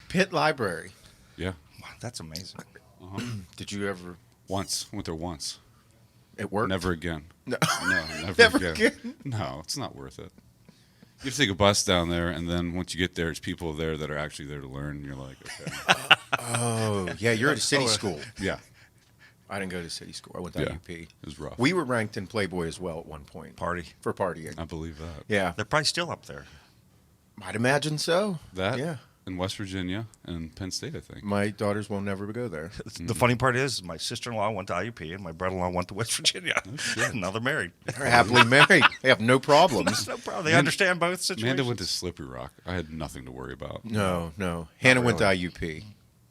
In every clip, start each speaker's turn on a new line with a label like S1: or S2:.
S1: Pitt Library.
S2: Yeah.
S3: Wow, that's amazing.
S1: Did you ever?
S2: Once. Went there once.
S1: It worked?
S2: Never again.
S1: No.
S2: No,
S1: Never
S2: again.
S1: again?
S2: No, it's not worth it. You have to take a bus down there, and then once you get there, it's people there that are actually there to learn, and you're like, okay.
S1: Oh, yeah, you're at a city school.
S2: Yeah.
S1: I didn't go to city school. I went to
S2: Yeah.
S1: IUP.
S2: It was rough.
S1: We were ranked in Playboy as well at one point.
S3: Party.
S1: For partying.
S2: I believe that.
S1: Yeah.
S3: They're probably still up there.
S1: I'd imagine so.
S2: That
S1: Yeah.
S2: in West Virginia and Penn State, I think.
S1: My daughters will never go there.
S3: The funny part is, my sister-in-law went to IUP, and my brother-in-law went to West Virginia. Now they're married.
S1: They're happily married. They have no problems.
S3: No problem. They understand both situations.
S2: Amanda went to Slippery Rock. I had nothing to worry about.
S1: No. Hannah went to IUP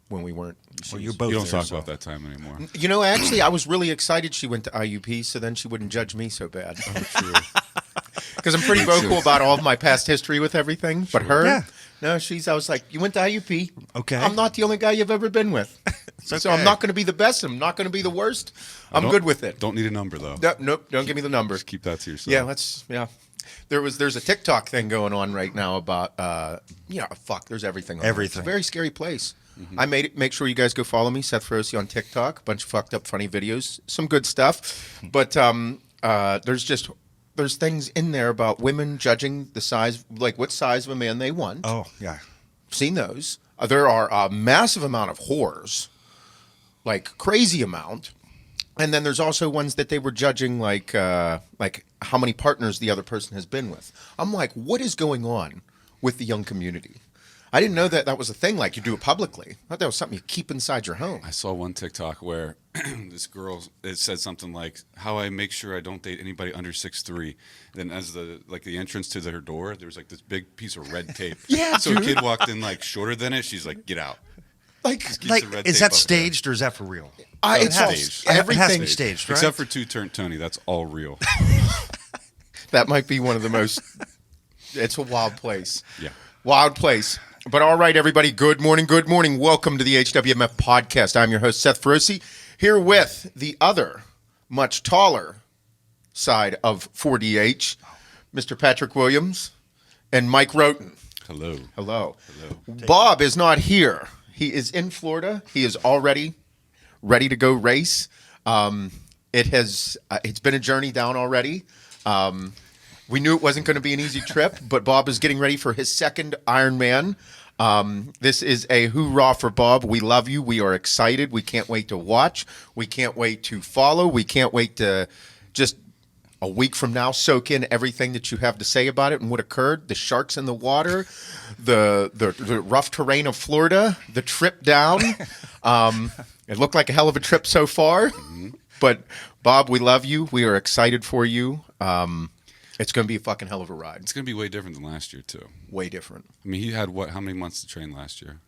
S1: when we weren't.
S3: Well, you're both
S2: You don't
S3: there,
S2: talk
S3: so.
S2: about that time anymore.
S1: You know, actually, I was really excited she went to IUP, so then she wouldn't judge me so bad.
S2: True.
S1: Because I'm pretty vocal about all of my past history with everything. But her,
S3: Yeah.
S1: no, I was like, you went to IUP.
S3: Okay.
S1: I'm not the only guy you've ever been with. So I'm
S3: okay.
S1: not going to be the best. I'm not going to be the worst. I'm good with it.
S2: Don't need a number, though.
S1: Nope, don't give me the number.
S2: Just keep that to yourself.
S1: Yeah. There's a TikTok thing going on right now about there's everything on there.
S3: Everything.
S1: It's a very scary place. I made it. Make sure you guys go follow me, Seth Feroce on TikTok. Bunch of fucked up funny videos, some good stuff. But there's things in there about women judging the size, like what size of a man they want.
S3: Oh, yeah.
S1: Seen those. There are a massive amount of whores, like crazy amount. And then there's also ones that they were judging like how many partners the other person has been with. I'm like, what is going on with the young community? I didn't know that was a thing, like you do it publicly. I thought that was something you keep inside your home.
S2: I saw one TikTok where this girl, it said something like, how I make sure I don't date anybody under 6'3". Then as the entrance to her door, there was like this big piece of red tape.
S1: Yeah,
S2: So
S1: dude.
S2: a kid walked in like shorter than it. She's like, get out.
S1: Like,
S2: Keeps
S3: Like,
S2: the red
S3: is
S2: tape
S3: that
S2: up there.
S3: staged or is that for real?
S1: it's all
S2: staged.
S3: It has to
S1: everything.
S3: be staged, right?
S2: Except for Two-Turn Tony. That's all real.
S1: That might be one of the most. It's a wild place.
S2: Yeah.
S1: Wild place. But all right, everybody, good morning. Welcome to the HWMF Podcast. I'm your host, Seth Feroce, here with the other, much taller side of 4DH, Mr. Patrick Williams and Mike Rhoten.
S2: Hello.
S1: Hello. Bob is not here. He is in Florida. He is already ready to go race. It's been a journey down already. We knew it wasn't going to be an easy trip, but Bob is getting ready for his second Ironman. This is a hoorah for Bob. We love you. We are excited. We can't wait to watch. We can't wait to follow. We can't wait to just a week from now soak in everything that you have to say about it and what occurred. The sharks in the water, the rough terrain of Florida, the trip down. It looked like a hell of a trip so far. But Bob, we love you. We are excited for you. It's going to be a fucking hell of a ride.
S2: It's going to be way different than last year, too.
S1: Way different.
S2: I mean, he had how many months to train last year?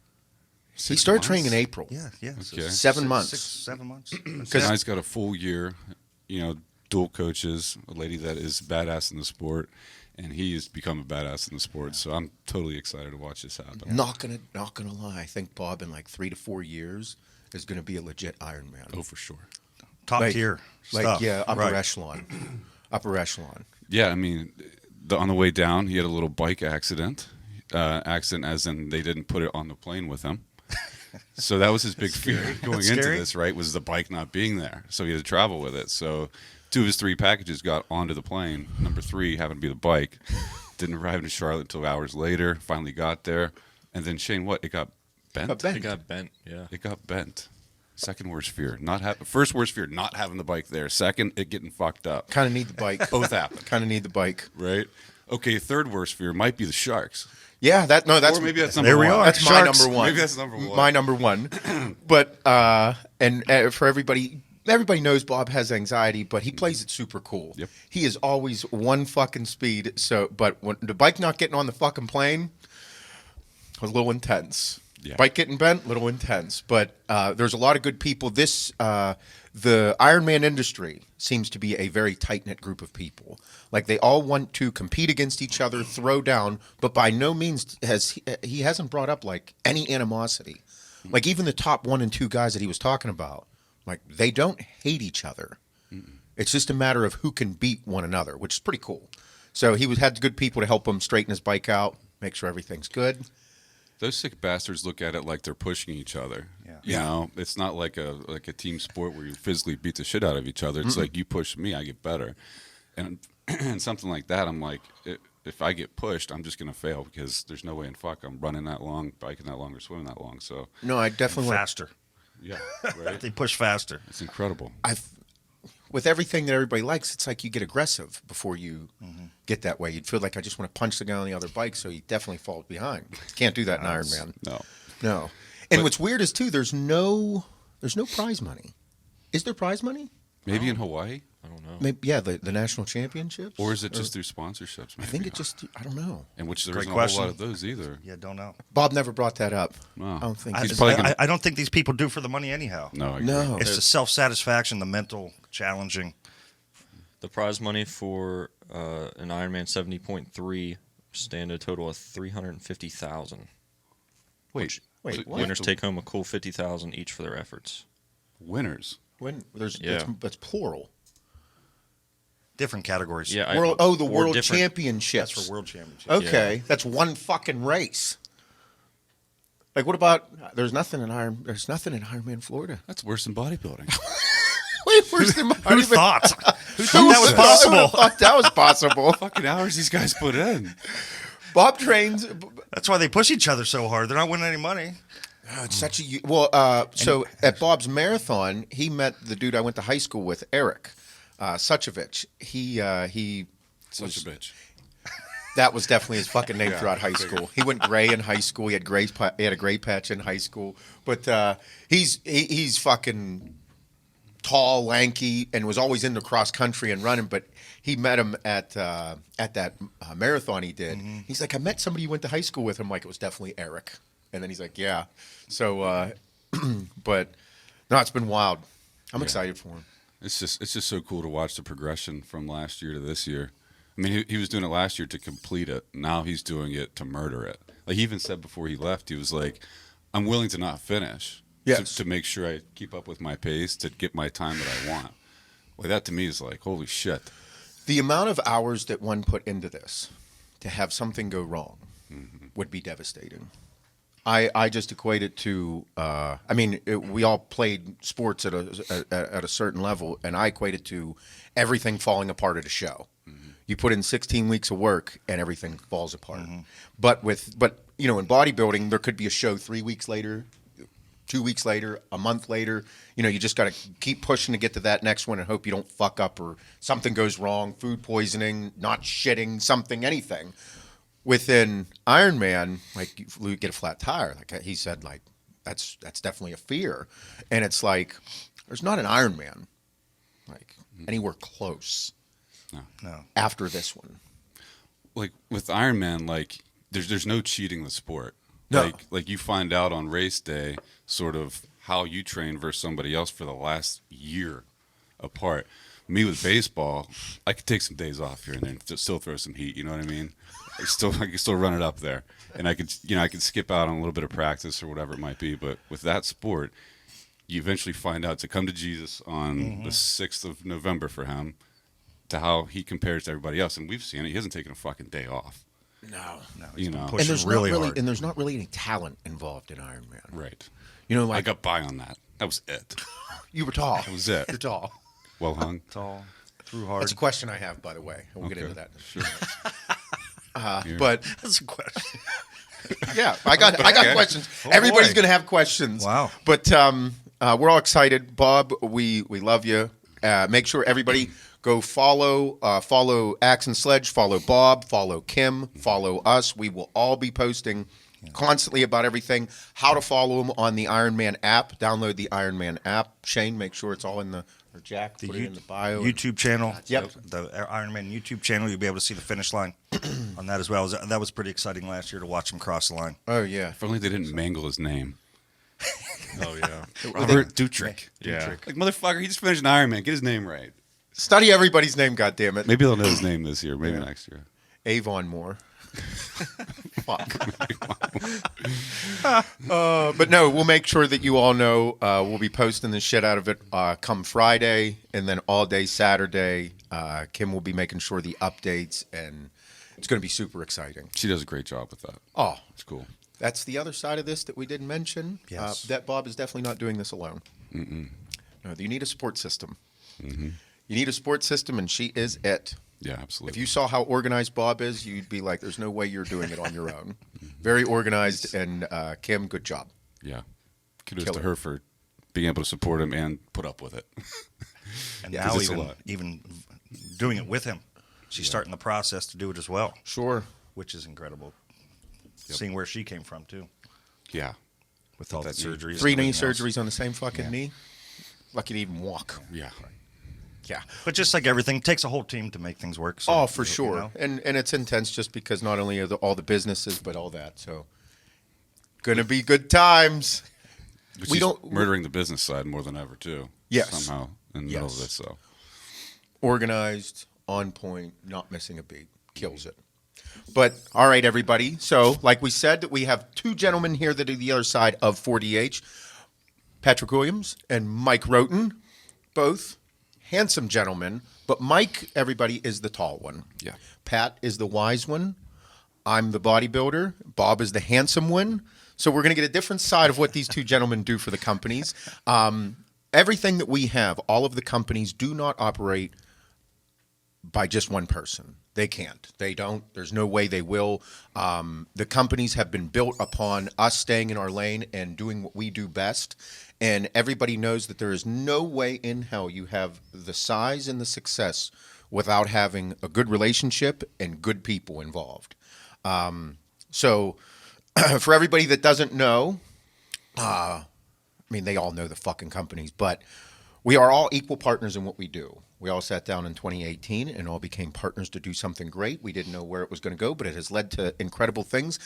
S1: He started training in April.
S3: Yeah.
S2: Okay.
S1: 7 months.
S3: 6-7 months.
S2: Because now he's got a full year, dual coaches, a lady that is badass in the sport, and he's become a badass in the sport. So I'm totally excited to watch this happen.
S1: Not gonna lie. I think Bob in like 3 to 4 years is going to be a legit Ironman.
S2: Oh, for sure.
S3: Top
S1: Like-
S3: tier
S1: Like
S3: stuff.
S1: yeah, upper
S3: Right.
S1: echelon. Upper echelon.
S2: Yeah, I mean, on the way down, he had a little bike accident. Accident as in they didn't put it on the plane with him. So that was his big fear going
S3: That's
S2: into
S3: scary.
S2: this, right, was the bike not being there. So he had to travel with it. So 2 of his 3 packages got onto the plane. Number 3 happened to be the bike. Didn't arrive in Charlotte until hours later. Finally got there. And then, Shane, what? It got bent?
S1: Got bent.
S4: It got bent, yeah.
S2: It got bent. Second worst fear. First worst fear, not having the bike there. Second, it getting fucked up.
S1: Kind of need the bike.
S2: Both happened,
S1: Kind of need the bike.
S2: right? Okay, third worst fear might be the sharks.
S1: Yeah, that's
S2: Or maybe that's number
S3: There we
S2: one.
S3: are.
S1: that's my
S3: Sharks.
S1: number one.
S2: Maybe that's number one.
S1: My number one. But for everybody knows Bob has anxiety, but he plays it super cool.
S2: Yep.
S1: He is always one fucking speed. But when the bike not getting on the fucking plane was a little intense.
S2: Yeah.
S1: Bike getting bent, a little intense. But there's a lot of good people. The Ironman industry seems to be a very tight-knit group of people. Like they all want to compete against each other, throw down, but by no means he hasn't brought up like any animosity. Like even the top 1 and 2 guys that he was talking about, like they don't hate each other. It's just a matter of who can beat one another, which is pretty cool. So he had good people to help him straighten his bike out, make sure everything's good.
S2: Those sick bastards look at it like they're pushing each other.
S3: Yeah.
S2: You know, it's not like a team sport where you physically beat the shit out of each other. It's like you push me, I get better. And and something like that, I'm like, if I get pushed, I'm just gonna fail because there's no way in fuck I'm running that long, biking that long, or swimming that long. So
S1: No, I definitely
S3: faster.
S2: yeah, right.
S3: They push faster.
S2: It's incredible.
S1: With everything that everybody likes, it's like you get aggressive before you get that way. You'd feel like I just want to punch the guy on the other bike, so you definitely fall behind. Can't do that in Ironman.
S2: No.
S1: And what's weird is too, there's no prize money. Is there prize money?
S2: Maybe in Hawaii,
S4: I don't know.
S1: Maybe, yeah, the national championships.
S2: or is it just through sponsorships? Maybe?
S1: I think it just. I don't know.
S2: and which there
S3: Great
S2: isn't a
S3: question.
S2: whole lot of those either.
S3: Yeah, don't know.
S1: Bob never brought that up.
S2: No.
S1: I don't think.
S3: I,
S2: He's probably gonna-
S3: I don't think these people do for the money anyhow.
S2: No, I agree.
S1: No.
S3: It's the self-satisfaction, the mental challenging.
S4: The prize money for an Ironman 70.3 stand a total of $350,000.
S2: Wait,
S4: So
S1: what?
S4: winners take home a cool $50,000 each for their efforts.
S2: Winners.
S1: When there's
S4: Yeah.
S1: that's plural.
S3: Different categories.
S4: Yeah,
S1: The
S4: or
S1: world
S4: different-
S1: championships.
S3: That's for world championships.
S1: Okay, that's one fucking race. Like, what about? There's nothing in Ironman Florida.
S2: That's worse than bodybuilding.
S1: Wait, where's the
S3: Who thought? Who thought that was
S1: Who
S3: possible?
S1: thought that was possible?
S2: Fucking hours these guys put in.
S1: Bob trains.
S3: That's why they push each other so hard. They're not winning any money.
S1: Oh, it's such a so at Bob's marathon, he met the dude I went to high school with, Eric Suchovich. He
S2: Such
S1: was,
S2: a bitch.
S1: that was definitely his fucking name
S2: Yeah,
S1: throughout high school. He went gray in high school. He had a gray patch in high school, but he's fucking tall, lanky, and was always into cross country and running. But he met him at that marathon he did. He's like, I met somebody you went to high school with. I'm like, it was definitely Eric. And then he's like, yeah. So, but no, it's been wild. I'm excited for him.
S2: It's just so cool to watch the progression from last year to this year. I mean, he was doing it last year to complete it. Now he's doing it to murder it. Like he even said before he left, he was like, I'm willing to not finish.
S1: Yes.
S2: To make sure I keep up with my pace to get my time that I want. Like that to me is like, holy shit.
S1: The amount of hours that one put into this to have something go wrong would be devastating. I just equate it to, we all played sports at a certain level, and I equate it to everything falling apart at a show. You put in 16 weeks of work, and everything falls apart. But in bodybuilding, there could be a show 3 weeks later, 2 weeks later, a month later. You just got to keep pushing to get to that next one and hope you don't fuck up or something goes wrong, food poisoning, not shitting, something, anything. Within Ironman, like you get a flat tire, like he said, like that's definitely a fear, and it's like there's not an Ironman like anywhere close.
S3: No.
S1: After this one,
S2: Like with Ironman, like there's no cheating the sport.
S1: No.
S2: Like you find out on race day sort of how you train versus somebody else for the last year apart. Me with baseball, I could take some days off here and there and still throw some heat. You know what I mean? I can still run it up there, and I could skip out on a little bit of practice or whatever it might be. But with that sport, you eventually find out to come to Jesus on the 6th of November for him, to how he compares to everybody else, and we've seen it. He hasn't taken a fucking day off.
S1: no,
S3: He's
S2: You
S3: been
S2: know.
S3: pushing
S1: and there's
S3: really
S1: not
S3: hard.
S1: and there's not really any talent involved in Ironman.
S2: Right.
S1: I
S2: I got by on that. That was it.
S1: you were tall.
S2: That was it.
S1: You're tall.
S2: Well hung.
S3: Tall, threw hard.
S1: That's a question I have, by the way. We'll get
S2: Okay.
S1: into that.
S2: Sure.
S1: But
S3: That's a question.
S1: yeah, I got questions.
S3: Oh,
S1: Everybody's
S3: boy.
S1: going to have questions.
S3: Wow.
S1: But we're all excited. Bob, we love you. Make sure everybody go follow Axe and Sledge, follow Bob, follow Kim, follow us. We will all be posting constantly about everything. How to follow them on the Ironman app. Download the Ironman app. Shane, make sure it's all in the or Jack, put it in the bio.
S3: YouTube channel.
S1: Yep.
S3: The Ironman YouTube channel. You'll be able to see the finish line on that as well. That was pretty exciting last year to watch him cross the line.
S1: Oh yeah.
S2: If only they didn't mangle his name.
S4: Oh, yeah.
S2: Robert Dautrich.
S4: Yeah.
S2: Like, motherfucker, he just finished an Ironman. Get his name right.
S1: Study everybody's name, goddammit.
S2: Maybe they'll know his name this year. Maybe next year.
S1: Avon Moore. Fuck. But no, we'll make sure that you all know. We'll be posting the shit out of it come Friday, and then all day Saturday. Kim will be making sure the updates, and it's going to be super exciting.
S2: She does a great job with that.
S1: Oh,
S2: It's cool.
S1: That's the other side of this that we didn't mention.
S3: Yes.
S1: That Bob is definitely not doing this alone. No, you need a support system. You need a support system, and she is it.
S2: Yeah, absolutely.
S1: If you saw how organized Bob is, you'd be like, there's no way you're doing it on your own. Very organized, and Kim, good job.
S2: Yeah. Kudos
S1: Killer.
S2: to her for being able to support him and put up with it.
S3: And
S1: Yeah,
S3: now
S2: 'cause it's a
S3: even
S2: lot.
S3: even doing it with him, she's starting the process to do it as well,
S1: Sure.
S3: which is incredible. Seeing where she came from too,
S2: Yeah.
S3: with all the
S2: That knee.
S3: surgeries.
S1: 3
S3: and
S1: knee
S3: everything else.
S1: surgeries on the same fucking knee. Lucky to even walk.
S2: Yeah.
S1: Yeah.
S3: But just like everything, it takes a whole team to make things work. So,
S1: Oh, for
S3: you
S1: sure.
S3: know.
S1: And it's intense just because not only are all the businesses, but all that. So, gonna be good times.
S2: But
S1: We
S2: she's
S1: don't-
S2: murdering the business side more than ever too.
S1: Yes.
S2: Somehow in the middle of
S1: Yes.
S2: it. So
S1: Organized, on point, not missing a beat. Kills it. But all right, everybody. So, like we said, that we have 2 gentlemen here that are the other side of 40H, Patrick Williams and Mike Rhoten, both handsome gentlemen. But Mike, everybody, is the tall one.
S2: Yeah.
S1: Pat is the wise one. I'm the bodybuilder. Bob is the handsome one. So we're going to get a different side of what these 2 gentlemen do for the companies. Everything that we have, all of the companies do not operate by just one person. They can't. They don't. There's no way they will. The companies have been built upon us staying in our lane and doing what we do best. And everybody knows that there is no way in hell you have the size and the success without having a good relationship and good people involved. So for everybody that doesn't know, I mean, they all know the fucking companies, but we are all equal partners in what we do. We all sat down in 2018 and all became partners to do something great. We didn't know where it was going to go, but it has led to incredible things.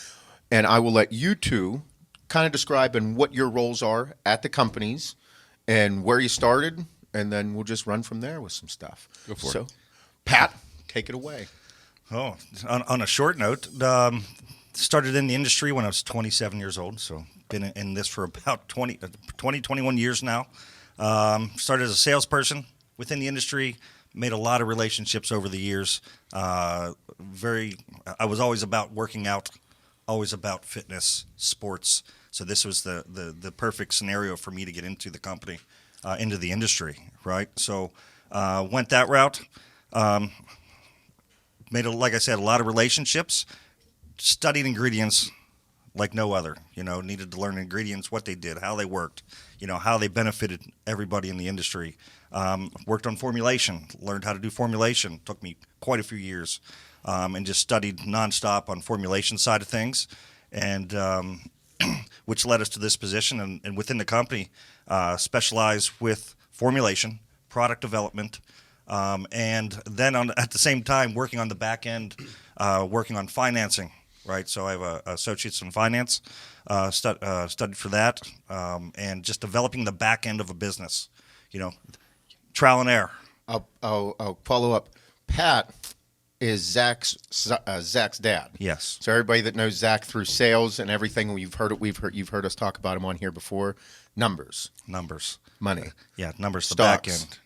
S1: And I will let you 2 kind of describe and what your roles are at the companies and where you started, and then we'll just run from there with some stuff.
S2: Go for
S1: so,
S2: it.
S1: Pat, take it away.
S3: Oh, on a short note, started in the industry when I was 27 years old, so been in this for about 21 years now. Started as a salesperson within the industry, made a lot of relationships over the years. I was always about working out, always about fitness, sports. So this was the perfect scenario for me to get into the company, into the industry, right? So went that route. Made, like I said, a lot of relationships, studied ingredients like no other, needed to learn ingredients, what they did, how they worked, how they benefited everybody in the industry. Worked on formulation, learned how to do formulation, took me quite a few years, and just studied nonstop on formulation side of things, and which led us to this position, and within the company, specialize with formulation, product development, and then at the same time working on the back end, working on financing, right? So I have associates in finance, studied for that, and just developing the back end of a business, trial and error.
S1: I'll follow up. Pat is Zach's dad.
S3: Yes.
S1: So everybody that knows Zach through sales and everything, you've heard us talk about him on here before. Numbers, money,
S3: Yeah, numbers, the
S1: Stocks.
S3: back end.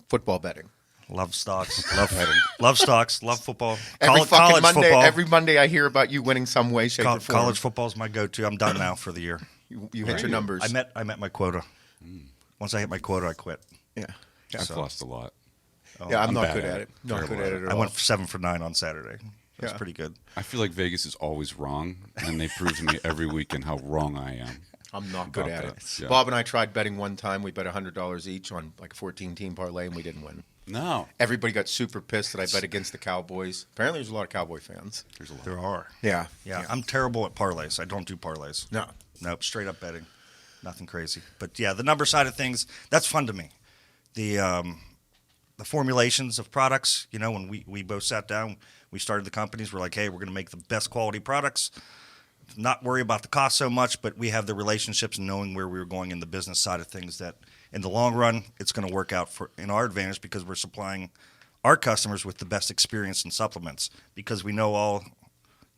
S1: football betting.
S3: Love stocks, love betting, love stocks, love football.
S1: Every fucking Monday,
S3: football.
S1: every Monday, I hear about you winning some way, shape, or form.
S3: College football is my go-to. I'm done now for the year.
S1: You hit your numbers.
S3: I met my quota. Once I hit my quota, I quit.
S1: Yeah.
S2: I've lost a lot.
S1: Yeah, I'm not
S2: bad
S1: good
S2: at
S1: at
S2: it.
S1: it. Not
S2: Terrible
S1: good at
S2: at
S1: it at
S3: I
S1: all.
S3: went 7 for 9 on Saturday. That's
S1: Yeah.
S3: pretty good.
S2: I feel like Vegas is always wrong, and they prove to me every weekend how wrong I am.
S1: I'm not good
S2: about
S1: at
S2: that.
S1: it.
S2: Yeah.
S1: Bob and I tried betting one time. We bet $100 each on like a 14-team parlay, and we didn't win.
S2: No.
S1: Everybody got super pissed that I bet against the Cowboys. Apparently, there's a lot of Cowboy fans.
S2: There's a lot.
S3: There are.
S1: Yeah.
S3: Yeah, I'm terrible at parlays. I don't do parlays.
S1: No.
S3: Nope, straight up betting. Nothing crazy. But yeah, the number side of things, that's fun to me. The formulations of products, when we both sat down, we started the companies, we're like, hey, we're going to make the best quality products, not worry about the cost so much, but we have the relationships and knowing where we were going in the business side of things that in the long run, it's going to work out in our advantage because we're supplying our customers with the best experience in supplements because we know all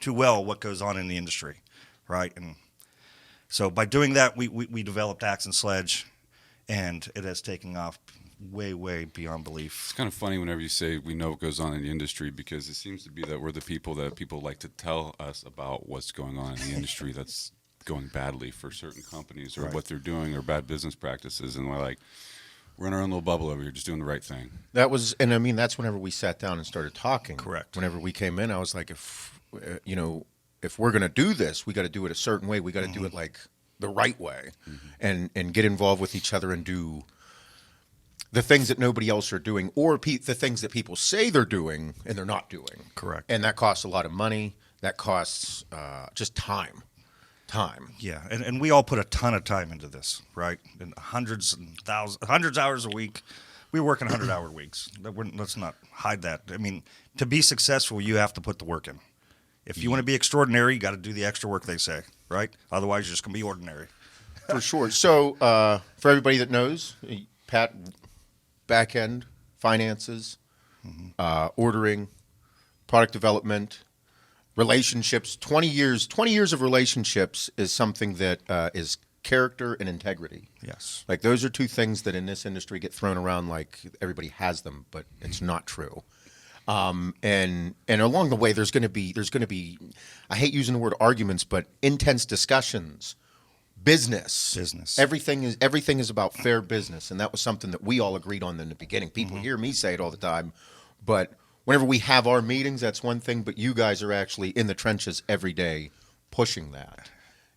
S3: too well what goes on in the industry, right? And so by doing that, we developed Axe and Sledge, and it has taken off way, way beyond belief.
S2: It's kind of funny whenever you say we know what goes on in the industry, because it seems to be that we're the people that people like to tell us about what's going on in the industry that's going badly for certain companies or
S3: Right.
S2: what they're doing or bad business practices. And we're like, we're in our own little bubble over here, just doing the right thing.
S1: That was, and I mean, that's whenever we sat down and started talking.
S3: Correct.
S1: Whenever we came in, I was like, if we're going to do this, we got to do it a certain way. We got to do it like the right way, and get involved with each other and do the things that nobody else are doing, or the things that people say they're doing and they're not doing.
S3: Correct.
S1: And that costs a lot of money. That costs just time.
S3: Yeah, and we all put a ton of time into this, right? And hundreds of hours a week. We're working 100-hour weeks. Let's not hide that. I mean, to be successful, you have to put the work in. If you want to be extraordinary, you got to do the extra work, they say, right? Otherwise, you're just going to be ordinary.
S1: For sure. So for everybody that knows, Pat, back end, finances, ordering, product development, relationships. 20 years of relationships is something that is character and integrity.
S3: Yes.
S1: Like those are two things that in this industry get thrown around like everybody has them, but it's not true. And along the way, there's going to be, I hate using the word arguments, but intense discussions, business. Everything is about fair business. And that was something that we all agreed on in the beginning. People hear me say it all the time, but whenever we have our meetings, that's one thing, but you guys are actually in the trenches every day pushing that.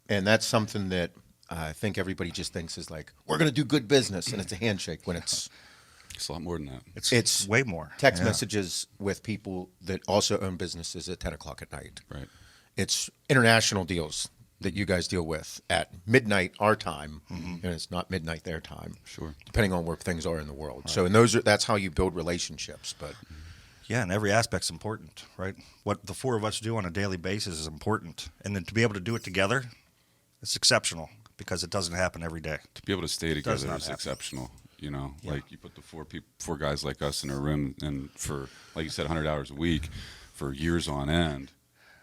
S1: And that's something that I think everybody just thinks is like, we're going to do good business, and it's a handshake when it's
S2: a lot more than that.
S3: It's way more.
S1: Text messages with people that also own businesses at 10 o'clock at night.
S2: Right.
S1: It's international deals that you guys deal with at midnight our time, and it's not midnight their time.
S2: Sure.
S1: Depending on where things are in the world.
S3: Right.
S1: So, and that's how you build relationships. But
S3: yeah, and every aspect's important, right? What the four of us do on a daily basis is important. And then to be able to do it together, it's exceptional because it doesn't happen every day.
S2: To be able to stay
S3: Does
S2: together
S3: not
S2: is
S3: happen.
S2: exceptional. You know,
S3: Yeah.
S2: like you put the four guys like us in a room, and for, like you said, 100 hours a week for years on end,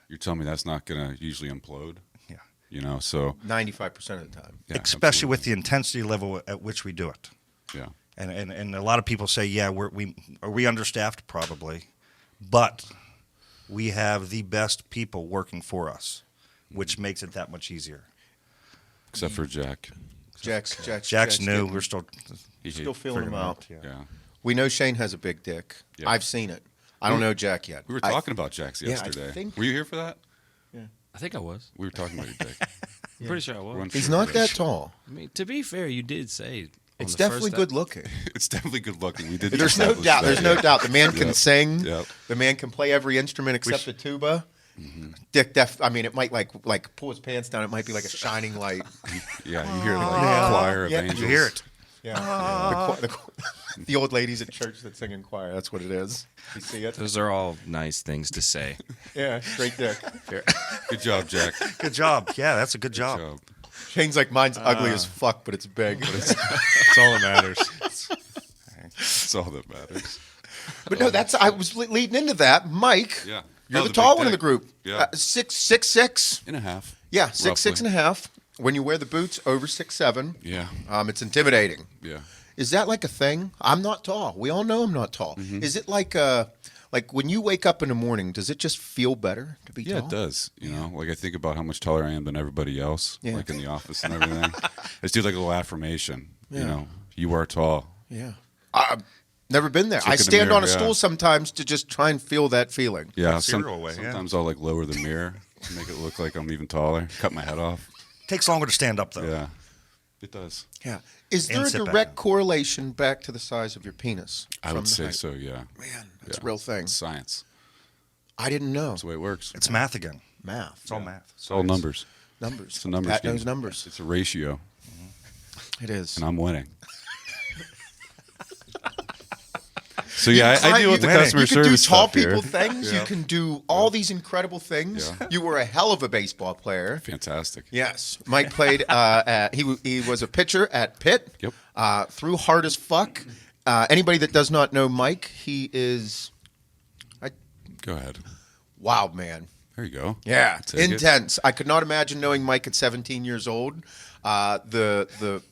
S2: you're telling me that's not going to usually implode?
S3: Yeah.
S2: You know, so
S1: 95% of the time.
S2: yeah,
S3: Especially with
S2: absolutely.
S3: the intensity level at which we do it.
S2: Yeah.
S3: And a lot of people say, yeah, are we understaffed? Probably. But we have the best people working for us, which makes it that much easier.
S2: Except for Jack.
S3: Jack's new. We're still
S1: Still feeling him
S3: figuring
S1: out.
S3: Yeah.
S2: Yeah.
S1: We know Shane has a big dick.
S2: Yeah.
S1: I've seen it. I don't know Jack yet.
S2: We were talking about Jack's
S1: yeah, I
S2: yesterday.
S1: think-
S2: Were you here for that?
S5: I think I was.
S2: We were talking about your dick.
S5: I'm pretty sure I
S2: We're
S5: was.
S2: unsure
S1: He's not
S2: of
S1: that
S2: it.
S1: tall.
S5: I mean, to be fair, you did say on
S1: It's
S5: the
S1: definitely
S5: first
S1: good looking.
S2: It's definitely good looking. We did.
S1: There's no
S2: establish
S1: doubt.
S2: that,
S1: There's no
S2: yeah.
S1: doubt. The man can
S2: Yep.
S1: sing.
S2: Yep.
S1: The man can play every instrument except the tuba. Dick, I mean, it might like pull his pants down. It might be like a shining light.
S2: Yeah, you hear like a choir of
S1: Yeah.
S2: angels.
S3: You hear it.
S1: Yeah. The old ladies at church that sing in choir. That's what it is. You see it?
S5: Those are all nice things to say.
S1: Yeah, straight dick.
S2: Good job, Jack.
S3: Good job. Yeah, that's a good job.
S2: Good job.
S1: Shane's like, mine's ugly as fuck, but it's big.
S5: That's all that matters.
S2: That's all that matters.
S1: But no, I was leading into that. Mike,
S2: Yeah.
S1: you're
S2: Oh,
S1: the
S2: the
S1: tall
S2: big
S1: one in the
S2: dick.
S1: group.
S2: Yeah.
S1: 6'6".
S2: And a half.
S1: Yeah, 6'6"
S2: Roughly.
S1: and a half. When you wear the boots, over 6'7".
S2: Yeah.
S1: It's intimidating.
S2: Yeah.
S1: Is that like a thing? I'm not tall. We all know I'm not tall.
S2: Mm-hmm.
S1: Is it like when you wake up in the morning, does it just feel better to be
S2: Yeah,
S1: tall?
S2: it does. You know, like I think about how much taller I am than everybody else,
S1: Yeah.
S2: like in the office and everything. I just do like a little affirmation.
S1: Yeah.
S2: You know, you are tall.
S1: Yeah. I've never been there.
S2: Look
S1: I
S2: in the
S1: stand
S2: mirror,
S1: on a
S2: yeah.
S1: stool sometimes to just try and feel that feeling.
S2: Yeah.
S3: cereal away, yeah.
S2: Sometimes I'll like lower the mirror to make it look like I'm even taller. Cut my head off.
S3: Takes longer to stand up, though.
S2: Yeah. It does.
S1: Yeah. Is
S3: And
S1: there a
S3: sit back
S1: direct
S3: down.
S1: correlation back to the size of your penis?
S2: I
S1: from
S2: would
S1: the
S2: say
S1: height?
S2: so. Yeah.
S1: Man, that's
S2: Yeah.
S1: a real thing.
S2: It's science.
S1: I didn't know.
S2: That's the way it works.
S3: It's math again.
S1: Math.
S3: It's all math.
S2: It's all numbers.
S1: Numbers.
S2: It's a numbers
S1: Pat
S2: game.
S1: knows numbers.
S2: It's a ratio,
S1: It is.
S2: and I'm winning. So yeah, I deal with the
S3: winning.
S2: customer
S1: You can do
S2: service
S1: tall
S2: stuff here.
S1: people things.
S2: Yeah.
S1: You can do all these incredible things.
S2: Yeah.
S1: You were a hell of a baseball player.
S2: Fantastic.
S1: Yes, Mike played. He was a pitcher at Pitt.
S2: Yep.
S1: Threw hard as fuck. Anybody that does not know Mike, he is
S2: Go ahead.
S1: wild man.
S2: There you go.
S1: Yeah,
S2: Take it.
S1: intense. I could not imagine knowing Mike at 17 years old. The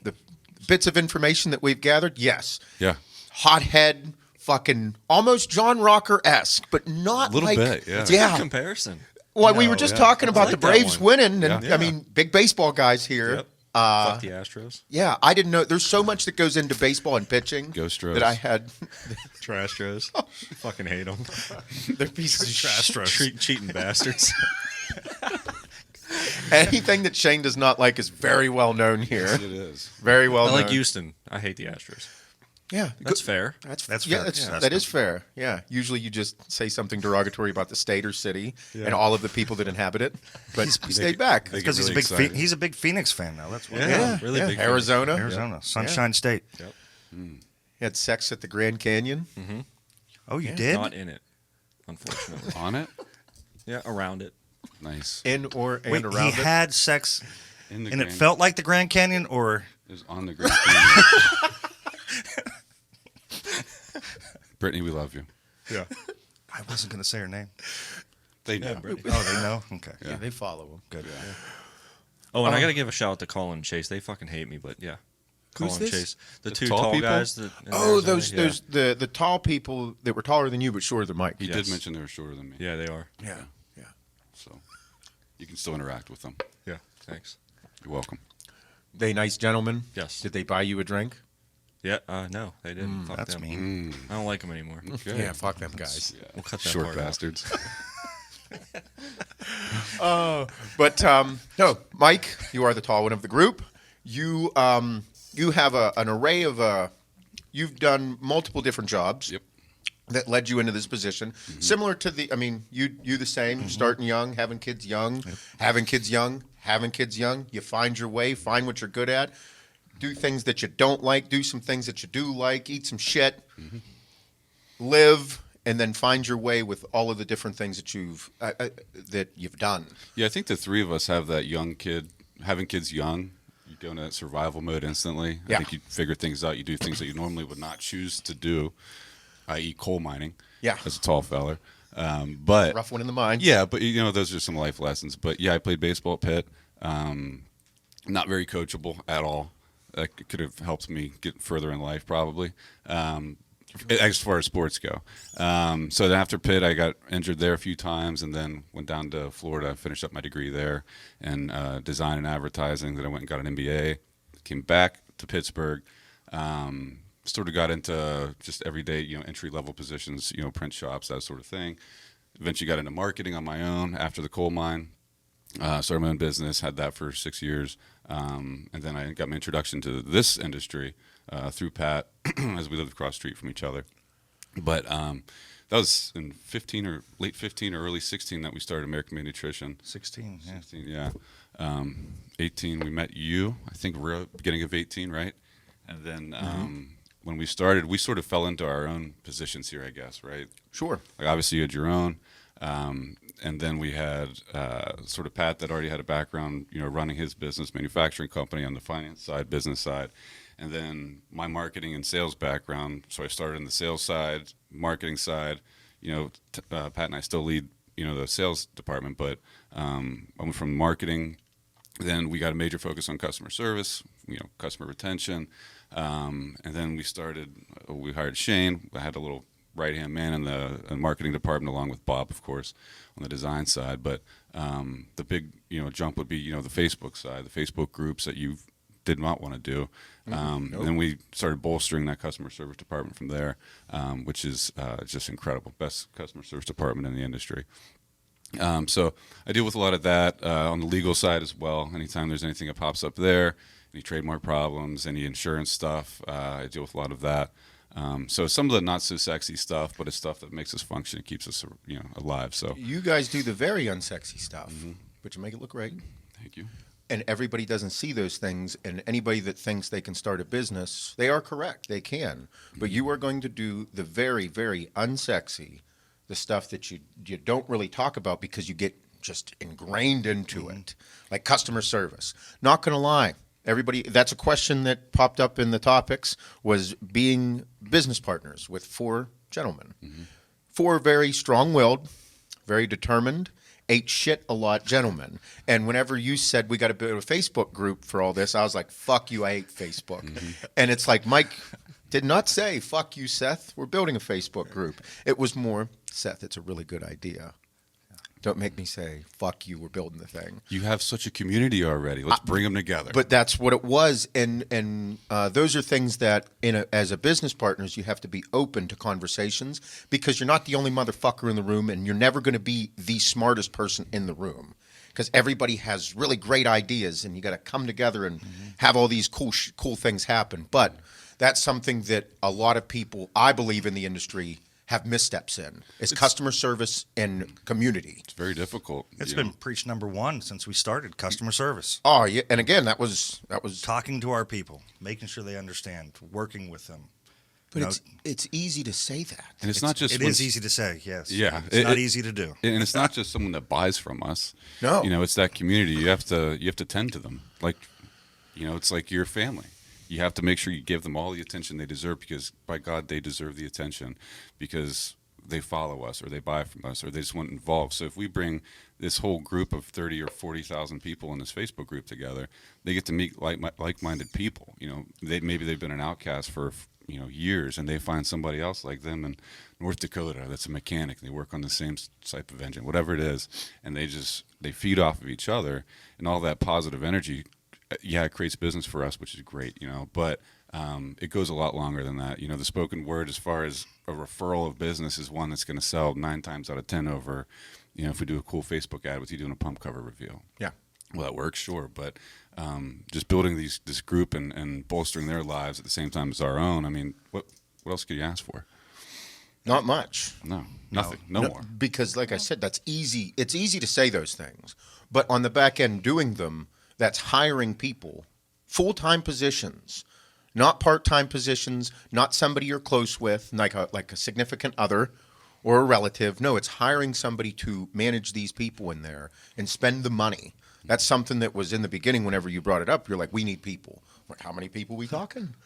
S1: bits of information that we've gathered, yes,
S2: Yeah.
S1: hothead, fucking almost John Rocker-esque, but not
S2: Little
S1: like,
S2: bit, yeah.
S1: yeah.
S4: Comparison.
S1: Well, we were just talking about the
S4: like that
S1: Braves
S4: one.
S1: winning, and
S2: Yeah.
S1: I mean, big baseball guys here.
S4: Yep. Fuck the Astros.
S1: Yeah, I didn't know. There's so much that goes into baseball and pitching
S2: Go Stros.
S1: that I had.
S4: Astros. Fucking hate them.
S1: They're pieces of shit.
S4: Cheating bastards.
S1: Anything that Shane does not like is very well known here.
S2: It is.
S1: Very well
S4: I
S1: known.
S4: like Houston. I hate the Astros.
S1: Yeah,
S4: That's fair.
S1: That's
S3: That's
S1: yeah,
S3: fair.
S1: That's,
S3: Yeah, that's
S1: that is fair. Yeah, usually you just say something derogatory about the state or city and all of the people that inhabit it, but he stayed back.
S2: they
S3: Because
S2: get
S3: he's
S2: really
S3: a big
S2: excited.
S3: he's a big Phoenix fan now. That's what.
S4: Yeah. Really big fan.
S1: Arizona.
S3: Arizona, Sunshine State.
S4: Yep.
S1: He had sex at the Grand Canyon.
S3: Oh, you did?
S4: Not in it, unfortunately.
S2: On it?
S4: Yeah, around it.
S2: Nice.
S1: In or and
S3: Wait,
S1: around
S3: he
S1: it.
S3: had sex,
S2: In the
S3: and it
S2: Grand-
S3: felt like the Grand Canyon, or
S2: It was on the Grand Canyon. Brittany, we love you.
S4: Yeah.
S3: I wasn't going to say her name.
S2: They know.
S3: Oh, they know. Okay.
S1: Yeah, they follow him.
S3: Good.
S4: Oh, and I got to give a shout out to Colin and Chase. They fucking hate me, but yeah.
S1: Who's
S4: Colin
S1: this?
S4: Chase. The
S2: The
S4: two
S2: tall
S4: tall
S2: people?
S4: guys. That in
S1: Oh,
S4: Arizona,
S1: those the tall people that were taller than you but shorter than Mike.
S2: He
S4: Yes.
S2: did mention they were shorter than me.
S4: Yeah, they are.
S1: Yeah.
S2: So you can still interact with them.
S4: Yeah, thanks.
S2: You're welcome.
S1: They nice gentlemen.
S4: Yes.
S1: Did they buy you a drink?
S4: Yeah, no, they didn't. Fuck
S3: That's
S4: them.
S3: mean.
S4: I don't like them anymore.
S2: Okay.
S1: Yeah, fuck them guys.
S2: Yeah.
S4: We'll cut that
S2: Short
S4: part out.
S2: bastards.
S1: But no, Mike, you are the tall one of the group. You you have an array of you've done multiple different jobs.
S2: Yep.
S1: That led you into this position, similar to the. I mean, you the same, starting young, having kids young, having kids young, having kids young. You find your way, find what you're good at, do things that you don't like, do some things that you do like, eat some shit, live, and then find your way with all of the different things that you've done.
S2: Yeah, I think the three of us have that young kid, having kids young. You go into that survival mode instantly.
S1: Yeah.
S2: I think you figure things out. You do things that you normally would not choose to do, i.e. coal mining.
S1: Yeah.
S2: As a tall feller. But
S1: Rough one in the mind.
S2: yeah, but you know, those are some life lessons. But yeah, I played baseball at Pitt. Not very coachable at all. That could have helped me get further in life, probably, as far as sports go. So then after Pitt, I got injured there a few times, and then went down to Florida, finished up my degree there in design and advertising. Then I went and got an MBA. Came back to Pittsburgh. Sort of got into just everyday, entry level positions, print shops, that sort of thing. Eventually got into marketing on my own after the coal mine. Started my own business, had that for 6 years. And then I got my introduction to this industry through Pat as we lived across the street from each other. But that was in late 15 or early 16 that we started American Made Nutrition.
S3: 16. Yeah.
S2: 16, yeah. 18, we met you, I think beginning of 18, right? And then when we started, we sort of fell into our own positions here, I guess, right?
S1: Sure.
S2: Like obviously you had your own, and then we had sort of Pat that already had a background, running his business, manufacturing company on the finance side, business side, and then my marketing and sales background. So I started in the sales side, marketing side. Pat and I still lead, the sales department, but I'm from marketing. Then we got a major focus on customer service, customer retention, and then we hired Shane. I had a little right-hand man in the marketing department along with Bob, of course, on the design side. But the big, jump would be, the Facebook side, the Facebook groups that you did not want to do. And then we started bolstering that customer service department from there, which is just incredible. Best customer service department in the industry. So I deal with a lot of that on the legal side as well. Anytime there's anything that pops up there, any trademark problems, any insurance stuff, I deal with a lot of that. So some of the not so sexy stuff, but it's stuff that makes us function and keeps us, alive. So
S1: You guys do the very unsexy stuff, but you make it look great.
S2: thank you.
S1: And everybody doesn't see those things. And anybody that thinks they can start a business, they are correct. They can. But you are going to do the very, very unsexy, the stuff that you don't really talk about because you get just ingrained into it, like customer service. Not going to lie. Everybody, that's a question that popped up in the topics, was being business partners with four gentlemen. Four very strong-willed, very determined, ate shit a lot gentlemen. And whenever you said we got to build a Facebook group for all this, I was like, fuck you, I hate Facebook. And it's like, Mike, did not say, fuck you, Seth, we're building a Facebook group. It was more, Seth, it's a really good idea. Don't make me say, fuck you, we're building the thing.
S2: You have such a community already. Let's bring them together.
S1: But that's what it was. And those are things that, as a business partners, you have to be open to conversations, because you're not the only motherfucker in the room, and you're never going to be the smartest person in the room. Because everybody has really great ideas, and you got to come together and have all these cool things happen. But that's something that a lot of people, I believe, in the industry have missteps in. It's customer service and community.
S2: it's very difficult.
S3: It's
S2: you
S3: been
S2: know.
S3: preach number one since we started, customer service.
S1: Oh yeah, and again, that was.
S3: Talking to our people, making sure they understand, working with them.
S1: But
S3: You know,
S1: it's easy to say that.
S2: And it's not just
S3: It
S2: when-
S3: is easy to say, yes.
S2: Yeah,
S3: It's not easy to do.
S2: And it's not just someone that buys from us.
S1: No.
S2: You know, it's that community. You have to tend to them. Like, you know, it's like your family. You have to make sure you give them all the attention they deserve, because by God, they deserve the attention, because they follow us or they buy from us or they just want involved. So if we bring this whole group of 30 or 40,000 people in this Facebook group together, they get to meet like-minded people. You know, maybe they've been an outcast for years, and they find somebody else like them in North Dakota that's a mechanic. They work on the same type of engine, whatever it is, and they feed off of each other, and all that positive energy. Yeah, it creates business for us, which is great, but it goes a lot longer than that. The spoken word, as far as a referral of business, is one that's going to sell 9 times out of 10 over, if we do a cool Facebook ad with you doing a pump cover review.
S1: Yeah.
S2: Well, that works, sure, but just building this group and bolstering their lives at the same time as our own. I mean, what else could you ask for?
S1: Not much.
S2: No, nothing, no more.
S1: Because, like I said, that's easy. It's easy to say those things, but on the back end, doing them, that's hiring people, full-time positions, not part-time positions, not somebody you're close with, like a significant other or a relative. No, it's hiring somebody to manage these people in there and spend the money. That's something that was in the beginning. Whenever you brought it up, you're like, we need people. We're like, how many people are we talking?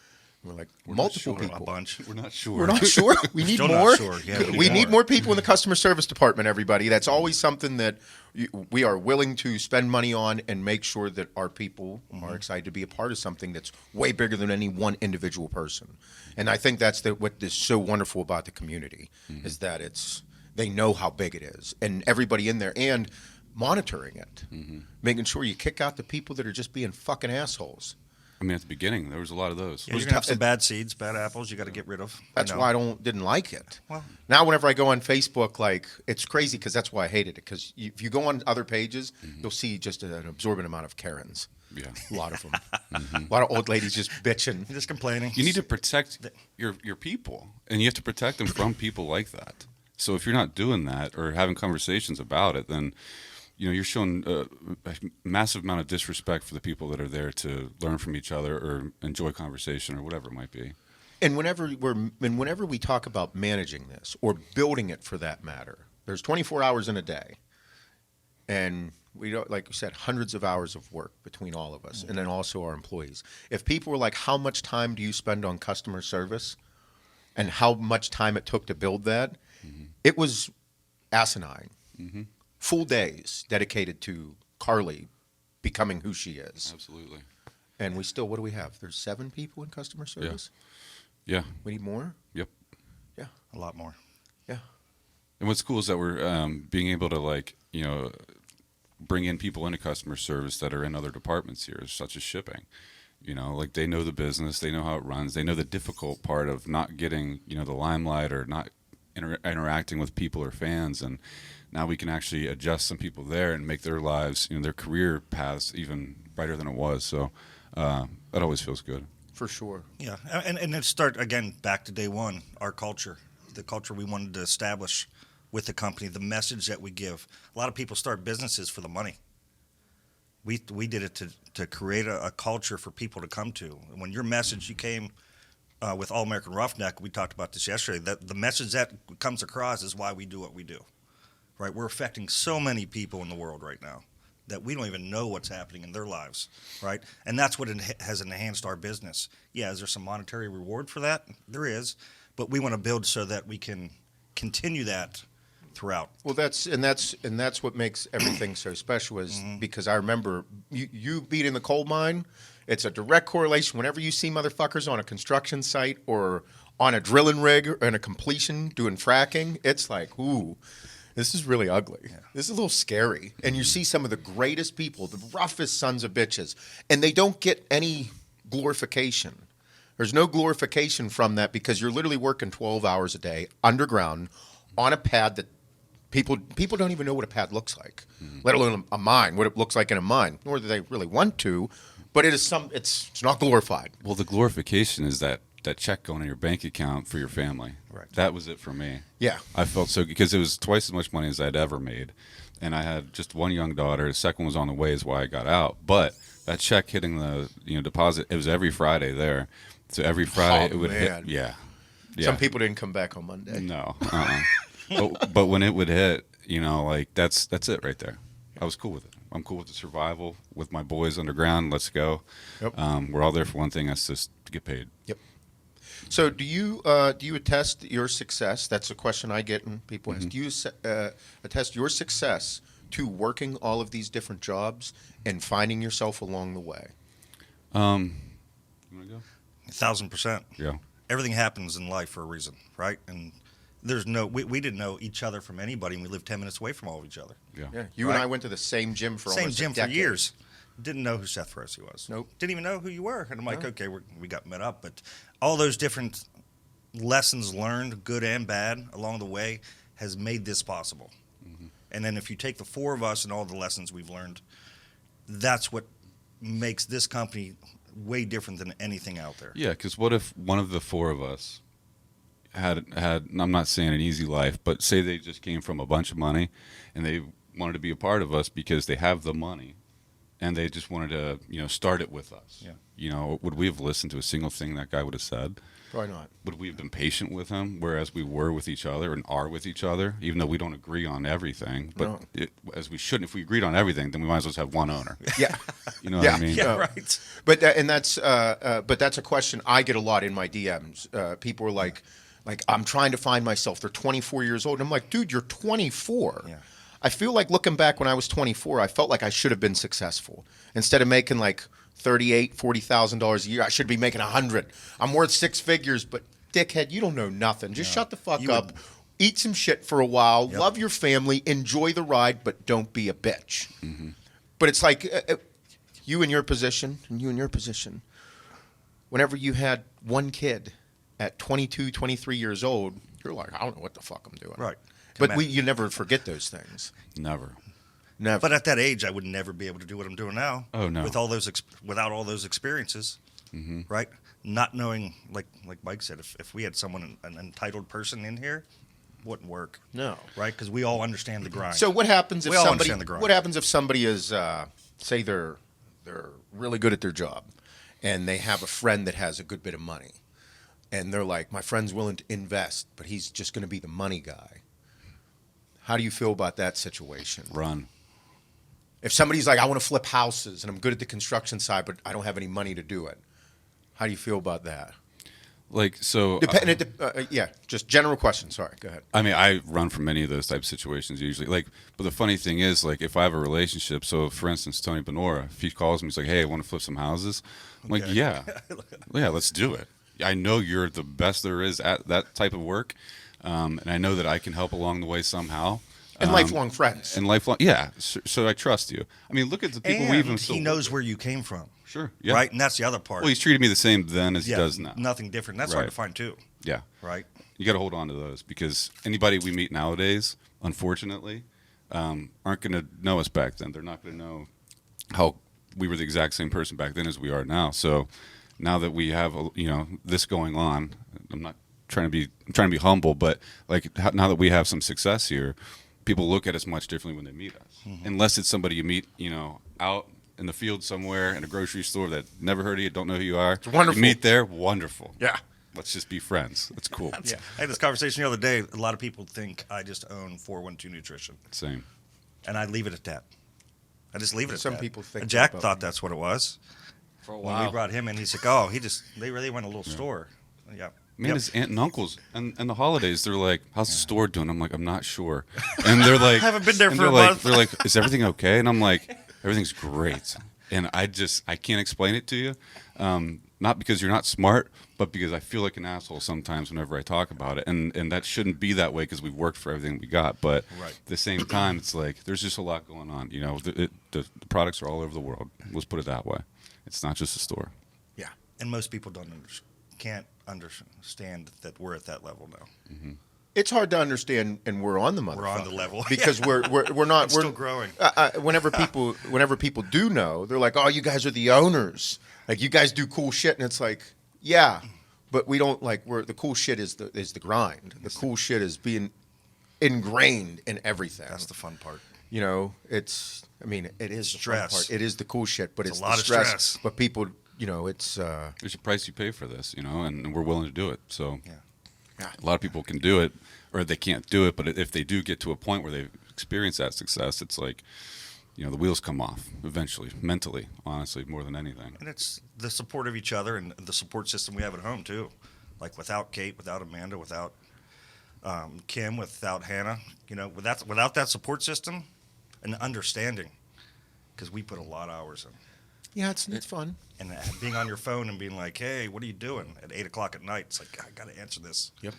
S1: We're like, multiple
S3: A
S1: people.
S3: bunch.
S2: We're not sure.
S1: We're not sure. We need
S3: Still not
S1: more.
S3: sure. Yeah,
S1: We need more people in the customer service department, everybody. That's always something that we are willing to spend money on and make sure that our people are excited to be a part of something that's way bigger than any one individual person. And I think that's what is so wonderful about the community, is that they know how big it is, and everybody in there, and monitoring it, making sure you kick out the people that are just being fucking assholes.
S2: I mean, at the beginning, there was a lot of those.
S3: Yeah, you're going to have some bad seeds, bad apples you got to get rid of.
S1: That's why I didn't like it.
S3: Well-
S1: Now, whenever I go on Facebook, it's crazy, because that's why I hated it. Because if you go on other pages, you'll see just an absorbent amount of Karens.
S2: Yeah.
S1: A lot of them. A lot of old ladies just bitching.
S3: Just complaining.
S2: You need to protect your people, and you have to protect them from people like that. So if you're not doing that or having conversations about it, then you're showing a massive amount of disrespect for the people that are there to learn from each other or enjoy conversation or whatever it might be.
S1: And whenever we talk about managing this or building it, for that matter, there's 24 hours in a day, and we don't, like you said, hundreds of hours of work between all of us, and then also our employees. If people were like, how much time do you spend on customer service, and how much time it took to build that, it was asinine. Full days dedicated to Carly becoming who she is.
S2: Absolutely.
S1: And we still, what do we have? There's 7 people in customer service?
S2: Yeah.
S1: We need more?
S2: Yep.
S1: Yeah.
S3: A lot more.
S1: Yeah.
S2: And what's cool is that we're being able to bring in people into customer service that are in other departments here, such as shipping. They know the business, they know how it runs, they know the difficult part of not getting the limelight or not interacting with people or fans, and now we can actually adjust some people there and make their lives, their career paths even brighter than it was. So that always feels good.
S1: For sure.
S3: Yeah, and let's start again back to day one. Our culture, the culture we wanted to establish with the company, the message that we give. A lot of people start businesses for the money. We did it to create a culture for people to come to. And when your message, you came with All American Roughneck, we talked about this yesterday. That the message that comes across is why we do what we do. Right, we're affecting so many people in the world right now that we don't even know what's happening in their lives, right? And that's what has enhanced our business. Yeah, is there some monetary reward for that? There is, but we want to build so that we can continue that throughout.
S1: Well, that's what makes everything so special, is because I remember you being in the coal mine It's a direct correlation. Whenever you see motherfuckers on a construction site or on a drilling rig and a completion doing fracking, it's like, ooh, this is really ugly. Yeah. This is a little scary. And you see some of the greatest people, the roughest sons of bitches, and they don't get any glorification. There's no glorification from that because you're literally working 12 hours a day underground on a pad that people don't even know what a pad looks like, let alone a mine, what it looks like in a mine, nor do they really want to, but it's not glorified.
S2: Well, the glorification is that check going in your bank account for your family.
S3: Right.
S2: That was it for me.
S1: Yeah.
S2: I felt so, because it was twice as much money as I'd ever made. And I had just one young daughter. The second one was on the way is why I got out. But that check hitting the deposit, it was every Friday there. So every Friday it would hit. Yeah.
S1: Some people didn't come back on Monday.
S2: No. But when it would hit, like that's it right there. I was cool with it. I'm cool with the survival, with my boys underground. Let's go.
S1: Yep.
S2: We're all there for one thing. That's just to get paid.
S1: Yep. So do you attest your success? That's a question I get when people ask. Do you attest your success to working all of these different jobs and finding yourself along the way?
S2: You want to go?
S3: 1,000%.
S2: Yeah.
S3: Everything happens in life for a reason, right? And we didn't know each other from anybody, and we lived 10 minutes away from all of each other.
S2: Yeah.
S1: Yeah. You and I went to the same gym for almost a decade.
S3: For years. Didn't know who Seth Feroce was.
S1: Nope.
S3: Didn't even know who you were. And I'm like, okay, we got met up. But all those different lessons learned, good and bad, along the way, has made this possible. Mm-hmm. And then if you take the four of us and all the lessons we've learned, that's what makes this company way different than anything out there.
S2: Yeah, because what if one of the four of us had I'm not saying an easy life, but say they just came from a bunch of money and they wanted to be a part of us because they have the money and they just wanted to, start it with us.
S3: Yeah.
S2: Would we have listened to a single thing that guy would have said?
S1: Probably not.
S2: Would we have been patient with him, whereas we were with each other and are with each other, even though we don't agree on everything? But
S1: No.
S2: as we shouldn't. If we agreed on everything, then we might as well just have one owner.
S1: Yeah.
S2: You know what I mean?
S3: Yeah, right.
S1: But that's a question I get a lot in my DMs. People are like, I'm trying to find myself. They're 24 years old. And I'm like, dude, you're 24.
S3: Yeah.
S1: I feel like looking back when I was 24, I felt like I should have been successful. Instead of making like $38,000, $40,000 a year, I should be making $100,000. I'm worth six figures, but dickhead, you don't know nothing. Just shut the fuck up. Eat some shit for a while.
S3: Yep.
S1: Love your family. Enjoy the ride, but don't be a bitch. Mm-hmm. But it's like you in your position, and you in your position. Whenever you had one kid at 22, 23 years old, you're like, I don't know what the fuck I'm doing.
S3: Right.
S1: But you never forget those things.
S2: Never.
S1: Never.
S3: But at that age, I would never be able to do what I'm doing now.
S2: Oh, no.
S3: With all those without all those experiences, right? Not knowing, like Mike said, if we had someone, an entitled person in here, wouldn't work.
S1: No.
S3: Right? Because we all understand the grind.
S1: So what happens if
S3: We all
S1: somebody?
S3: understand the grind.
S1: What happens if somebody is, say, they're really good at their job, and they have a friend that has a good bit of money, and they're like, my friend's willing to invest, but he's just going to be the money guy. How do you feel about that situation?
S2: Run.
S1: If somebody's like, I want to flip houses, and I'm good at the construction side, but I don't have any money to do it. How do you feel about that?
S2: Like, so...
S1: just general question. Sorry, go ahead.
S2: I mean, I run from many of those type of situations usually. But the funny thing is, if I have a relationship, so for instance, Tony Benora, if he calls me, he's like, hey, I want to flip some houses. I'm like, yeah, let's do it. I know you're the best there is at that type of work, and I know that I can help along the way somehow.
S1: And lifelong friends.
S2: And lifelong, yeah. So I trust you. I mean, look at the people we've
S3: and he knows where you came from.
S2: Sure, yeah.
S3: Right? And that's the other part.
S2: Well, he's treated me the same then as he does now.
S3: Nothing different. That's hard to find, too.
S2: Yeah.
S3: Right?
S2: You got to hold on to those because anybody we meet nowadays, unfortunately, aren't going to know us back then. They're not going to know how we were the exact same person back then as we are now. So now that we have this going on, I'm trying to be humble, but now that we have some success here, people look at us much differently when they meet us. Mm-hmm. Unless it's somebody you meet, out in the field somewhere in a grocery store that never heard of you, don't know who you are.
S1: It's wonderful.
S2: You meet there, wonderful.
S1: Yeah.
S2: Let's just be friends. That's cool.
S3: I had this conversation the other day. A lot of people think I just own 412 Nutrition.
S2: Same.
S3: And I leave it at that. I just leave it at
S1: Some
S3: that.
S1: people think
S3: And Jack
S1: about
S3: thought
S1: me.
S3: that's what it was.
S5: For a
S3: When
S5: while.
S3: we brought him in, he's like, they really went to a little store. Yeah.
S2: Man, his aunt and uncles and the holidays, they're like, how's the store doing? I'm like, I'm not sure. And they're like,
S3: I haven't been there
S2: and
S3: for a
S2: they're like,
S3: month.
S2: They're like, is everything okay? And I'm like, everything's great. And I can't explain it to you. Not because you're not smart, but because I feel like an asshole sometimes whenever I talk about it. And that shouldn't be that way because we've worked for everything we got. But
S3: Right.
S2: at the same time, it's like there's just a lot going on. You know, the products are all over the world. Let's put it that way. It's not just a store.
S1: Yeah.
S3: And most people can't understand that we're at that level now.
S1: It's hard to understand, and we're on the motherfucker.
S3: We're on the level.
S1: because we're not.
S3: It's
S1: we're
S3: still growing.
S1: Whenever people do know, they're like, "Oh, you guys are the owners. Like, you guys do cool shit," and it's like, yeah, but we don't like. The cool shit is the grind. The cool shit is being ingrained in everything.
S3: That's the fun part.
S1: You know, it is the fun
S3: Stress.
S1: part. It is the cool shit, but it's
S3: a lot
S1: the
S3: of stress.
S1: But people, you know, it's
S2: There's a price you pay for this, you know, and we're willing to do it. So
S3: Yeah.
S2: a lot of people can do it, or they can't do it. But if they do get to a point where they've experienced that success, it's like, you know, the wheels come off eventually, mentally, honestly, more than anything.
S3: And it's the support of each other and the support system we have at home too. Like without Kate, without Amanda, without Kim, without Hannah, you know, without that support system and understanding, because we put a lot of hours in.
S1: yeah, it's fun.
S3: And being on your phone and being like, "Hey, what are you doing?" at 8:00 at night, it's like, I got to answer this.
S1: Yep.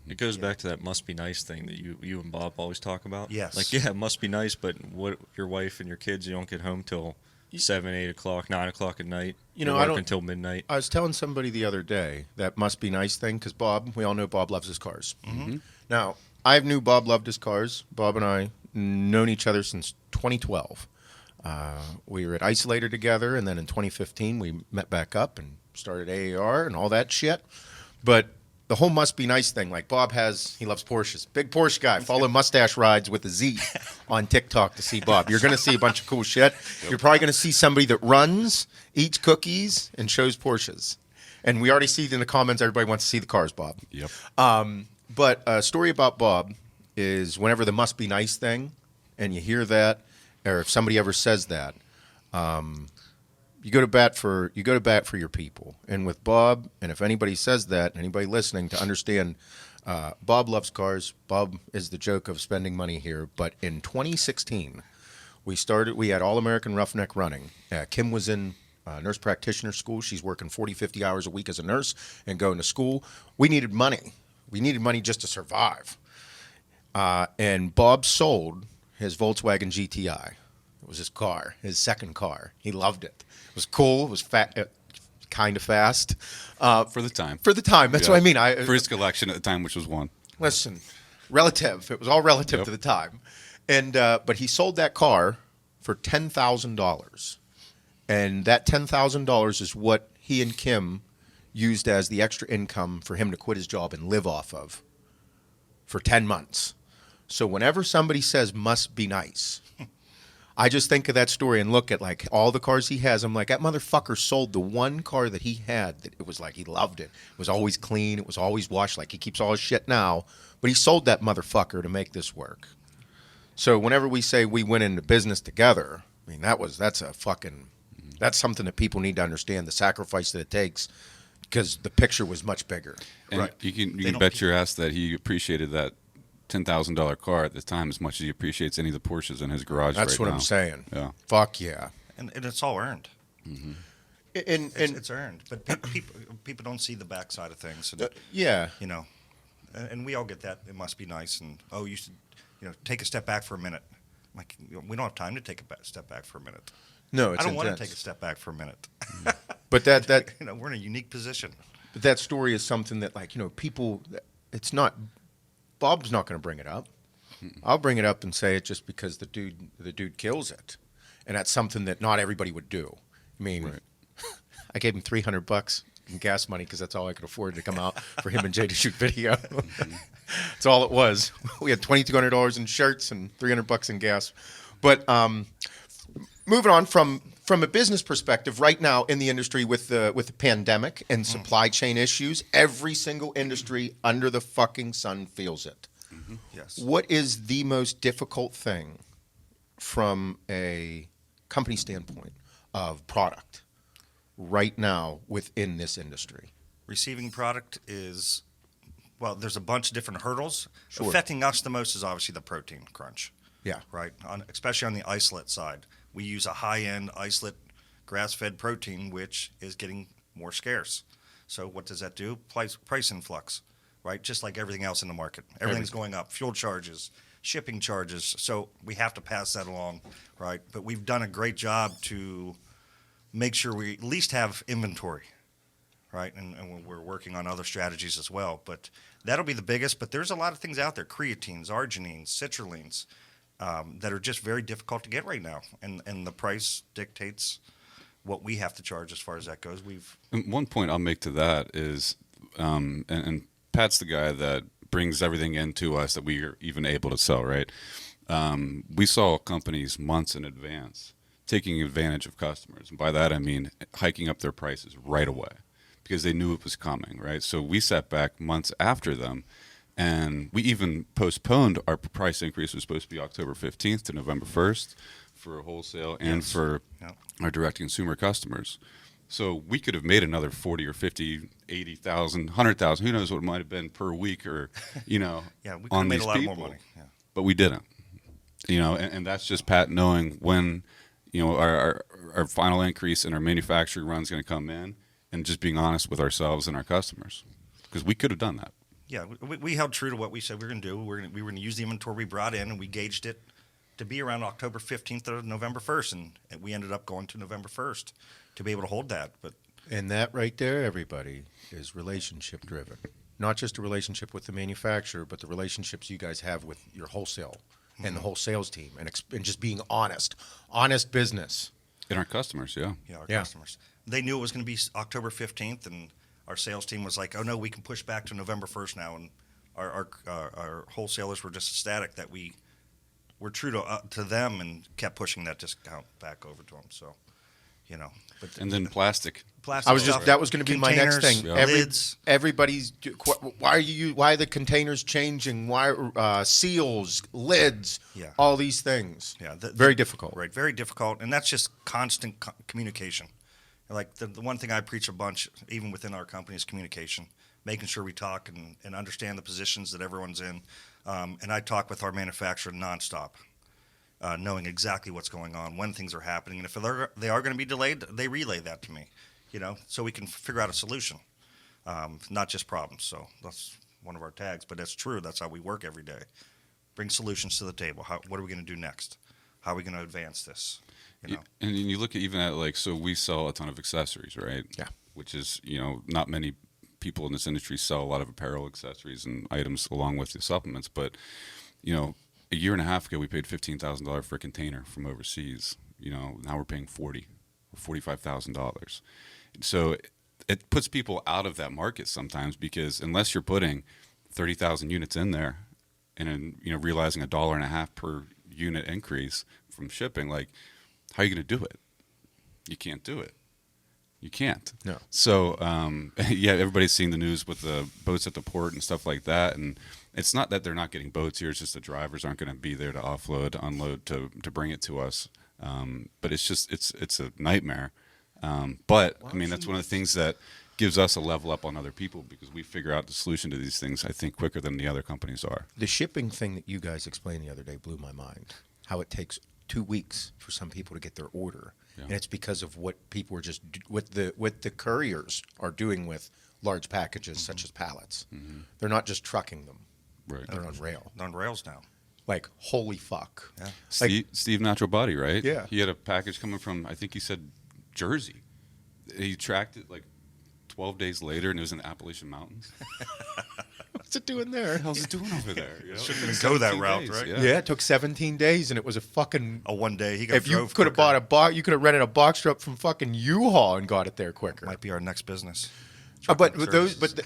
S4: It goes back to that must be nice thing that you and Bob always talk about.
S3: Yes.
S4: Like, yeah, it must be nice, but what your wife and your kids, you don't get home till 7, 8 o'clock, 9 o'clock at night.
S1: You know,
S4: You
S1: I
S4: work
S1: don't-
S4: until midnight.
S1: I was telling somebody the other day that must be nice thing because Bob, we all know Bob loves his cars. Now, I knew Bob loved his cars. Bob and I known each other since 2012. We were at Isolator together, and then in 2015 we met back up and started AAR and all that shit. But the whole must be nice thing, like Bob he loves Porsches. Big Porsche guy. Follow Mustache Rides with a Z on TikTok to see Bob. You're going to see a bunch of cool shit. You're probably going to see somebody that runs, eats cookies, and shows Porsches. And we already see it in the comments. Everybody wants to see the cars, Bob.
S2: Yep.
S1: But a story about Bob is whenever the must be nice thing, and you hear that, or if somebody ever says that, you go to bat for your people. And with Bob, and if anybody says that, anybody listening, to understand, Bob loves cars. Bob is the joke of spending money here. But in 2016, we had All American Roughneck running. Kim was in nurse practitioner school. She's working 40, 50 hours a week as a nurse and going to school. We needed money. We needed money just to survive. And Bob sold his Volkswagen GTI. It was his car, his second car. He loved it. It was cool. It was kind of fast.
S2: For the time.
S1: For the time. That's
S2: Yeah.
S1: what I mean.
S2: For his collection at the time, which was one.
S1: Listen, relative. It was all relative
S2: Yep.
S1: to the time. And but he sold that car for $10,000. And that $10,000 is what he and Kim used as the extra income for him to quit his job and live off of for 10 months. So whenever somebody says must be nice, I just think of that story and look at like all the cars he has. I'm like, that motherfucker sold the one car that he had that it was like he loved it. It was always clean. It was always washed. Like he keeps all his shit now, but he sold that motherfucker to make this work. So whenever we say we went into business together, I mean that's something that people need to understand, the sacrifice that it takes, because the picture was much bigger.
S2: And
S3: Right.
S2: you can
S3: don't-
S2: bet your ass that he appreciated that $10,000 car at the time as much as he appreciates any of the Porsches in his garage.
S1: That's
S2: right
S1: what
S2: now.
S1: I'm saying.
S2: Yeah.
S1: Fuck yeah.
S3: And it's all earned.
S1: And
S3: It's earned. But people don't see the backside of things. And,
S1: yeah.
S3: you know, and we all get that. It must be nice. And, oh, you should, take a step back for a minute. Like, we don't have time to take a step back for a minute.
S1: No, it's
S3: I don't want to
S1: intense.
S3: take a step back for a minute.
S1: But that
S3: We're in a unique position.
S1: But that story is something that, like, people, it's not, Bob's not going to bring it up. I'll bring it up and say it just because the dude kills it. And that's something that not everybody would do. I mean,
S2: Right.
S1: I gave him $300 in gas money because that's all I could afford to come out for him and Jay to shoot video. That's all it was. We had $2,200 in shirts and $300 in gas. But moving on from a business perspective, right now in the industry with the pandemic and supply chain issues, every single industry under the fucking sun feels it.
S3: Yes.
S1: What is the most difficult thing from a company standpoint of product right now within this industry?
S3: Receiving product is, well, there's a bunch of different hurdles.
S1: Sure.
S3: Affecting us the most is obviously the protein crunch.
S1: Yeah.
S3: Right. Especially on the isolate side. We use a high-end isolate grass-fed protein, which is getting more scarce. So what does that do? Price influx, right? Just like everything else in the market. Everything's going up. Fuel charges, shipping charges. So we have to pass that along, right? But we've done a great job to make sure we at least have inventory, right? And we're working on other strategies as well. But that'll be the biggest. But there's a lot of things out there, creatines, arginines, citrulines, that are just very difficult to get right now. And the price dictates what we have to charge as far as that goes.
S2: And one point I'll make to that is, and Pat's the guy that brings everything into us that we are even able to sell, right? We saw companies months in advance taking advantage of customers. And by that, I mean hiking up their prices right away because they knew it was coming, right? So we sat back months after them, and we even postponed our price increase. It was supposed to be October 15th to November 1st for wholesale and for our direct-to-consumer customers. So we could have made another 40 or 50, 80,000, 100,000, who knows what it might have been per week or, you know,
S3: Yeah, we could
S2: on
S3: have made
S2: these
S3: a lot
S2: people.
S3: more money. Yeah.
S2: But we didn't. You know, and that's just Pat knowing when, you know, our final increase in our manufacturing run is going to come in, and just being honest with ourselves and our customers, because we could have done that.
S3: Yeah, we held true to what we said we were going to do. We were going to use the inventory we brought in, and we gauged it to be around October 15th to November 1st, and we ended up going to November 1st to be able to hold that. But
S1: And that right there, everybody, is relationship driven. Not just a relationship with the manufacturer, but the relationships you guys have with your wholesale and the whole sales team, and just being honest business.
S2: And our customers, yeah.
S3: our
S1: Yeah.
S3: customers, they knew it was going to be October 15th, and our sales team was like, "Oh no, we can push back to November 1st now." And our wholesalers were just ecstatic that we were true to them and kept pushing that discount back over to them. So, you know, but
S2: And then plastic.
S3: plastic stuff,
S1: That was going to be my next
S3: containers,
S1: thing.
S2: Yeah.
S3: lids.
S1: Everybody's. Why are the containers changing? Why seals, lids,
S3: Yeah.
S1: all these things?
S3: Yeah,
S1: Very difficult.
S3: Right, very difficult, and that's just constant communication. Like the one thing I preach a bunch, even within our company, is communication, making sure we talk and understand the positions that everyone's in. And I talk with our manufacturer nonstop, knowing exactly what's going on, when things are happening, and if they are going to be delayed, they relay that to me, you know, so we can figure out a solution, not just problems. So that's one of our tags, but that's true. That's how we work every day. Bring solutions to the table. What are we going to do next? How are we going to advance this? You know?
S2: And you look at even at like, so we sell a ton of accessories, right?
S1: Yeah.
S2: Which is, you know, not many people in this industry sell a lot of apparel, accessories, and items along with the supplements. But, you know, a year and a half ago, we paid $15,000 for a container from overseas. You know, now we're paying $40,000 or $45,000. So it puts people out of that market sometimes, because unless you're putting 30,000 units in there and, you know, realizing $1.50 per unit increase from shipping, like, how are you going to do it? You can't do it. You can't.
S1: No.
S2: So, yeah, everybody's seeing the news with the boats at the port and stuff like that. And it's not that they're not getting boats here. It's just the drivers aren't going to be there to offload, to unload, to bring it to us. But it's just, it's a nightmare. But, I mean, that's one of the things that gives us a level up on other people, because we figure out the solution to these things, I think, quicker than the other companies are.
S1: The shipping thing that you guys explained the other day blew my mind. How it takes 2 weeks for some people to get their order, and it's because of what people are just what the couriers are doing with large packages such as pallets. They're not just trucking them;
S2: Right.
S1: they're on rail.
S3: On rails now.
S1: Like, holy fuck!
S3: Yeah.
S2: Steve Natural Body, right?
S1: Yeah.
S2: He had a package coming from, I think he said, Jersey. He tracked it like 12 days later, and it was in the Appalachian Mountains.
S1: What's it doing there?
S2: What the hell's it doing over there? You know?
S3: Shouldn't even go that
S2: 17
S3: route,
S2: days,
S3: right?
S2: Yeah.
S1: It took 17 days, and it was a fucking.
S3: A one day he got
S1: If you could have bought a box, you could have rented a box truck from fucking U-Haul and got it there quicker.
S3: might be our next business.
S1: But
S3: Trucking
S1: those,
S3: services.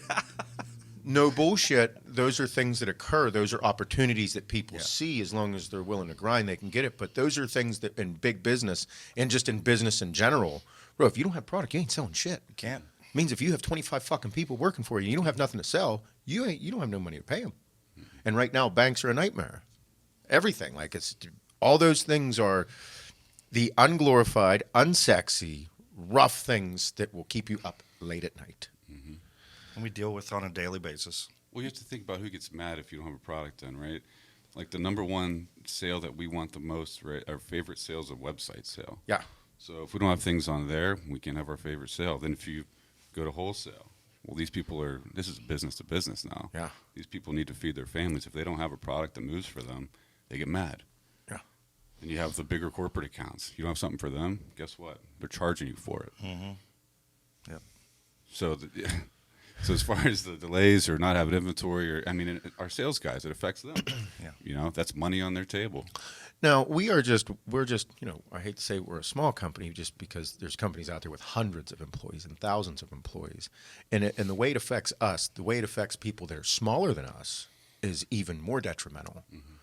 S1: no bullshit. Those are things that occur. Those are opportunities that people see. As long as they're willing to grind, they can get it. But those are things that in big business and just in business in general, bro. If you don't have product, you ain't selling shit.
S3: You can't.
S1: Means if you have 25 fucking people working for you, you don't have nothing to sell. You don't have no money to pay them. And right now, banks are a nightmare. Everything, like, it's all those things are the unglorified, unsexy, rough things that will keep you up late at night.
S3: And we deal with on a daily basis.
S2: Well, you have to think about who gets mad if you don't have a product done, right? Like the number one sale that we want the most, right? Our favorite sale is a website sale.
S1: Yeah.
S2: So if we don't have things on there, we can't have our favorite sale. Then if you go to wholesale, well, this is business to business now.
S1: Yeah.
S2: These people need to feed their families. If they don't have a product that moves for them, they get mad.
S1: Yeah.
S2: And you have the bigger corporate accounts. You don't have something for them, guess what? They're charging you for it.
S3: Mm-hmm. Yep.
S2: So, so as far as the delays or not having inventory, our sales guys, it affects them.
S3: Yeah.
S2: That's money on their table.
S1: Now, we're just, I hate to say we're a small company just because there's companies out there with hundreds of employees and thousands of employees. And the way it affects us, the way it affects people that are smaller than us is even more detrimental. Mm-hmm.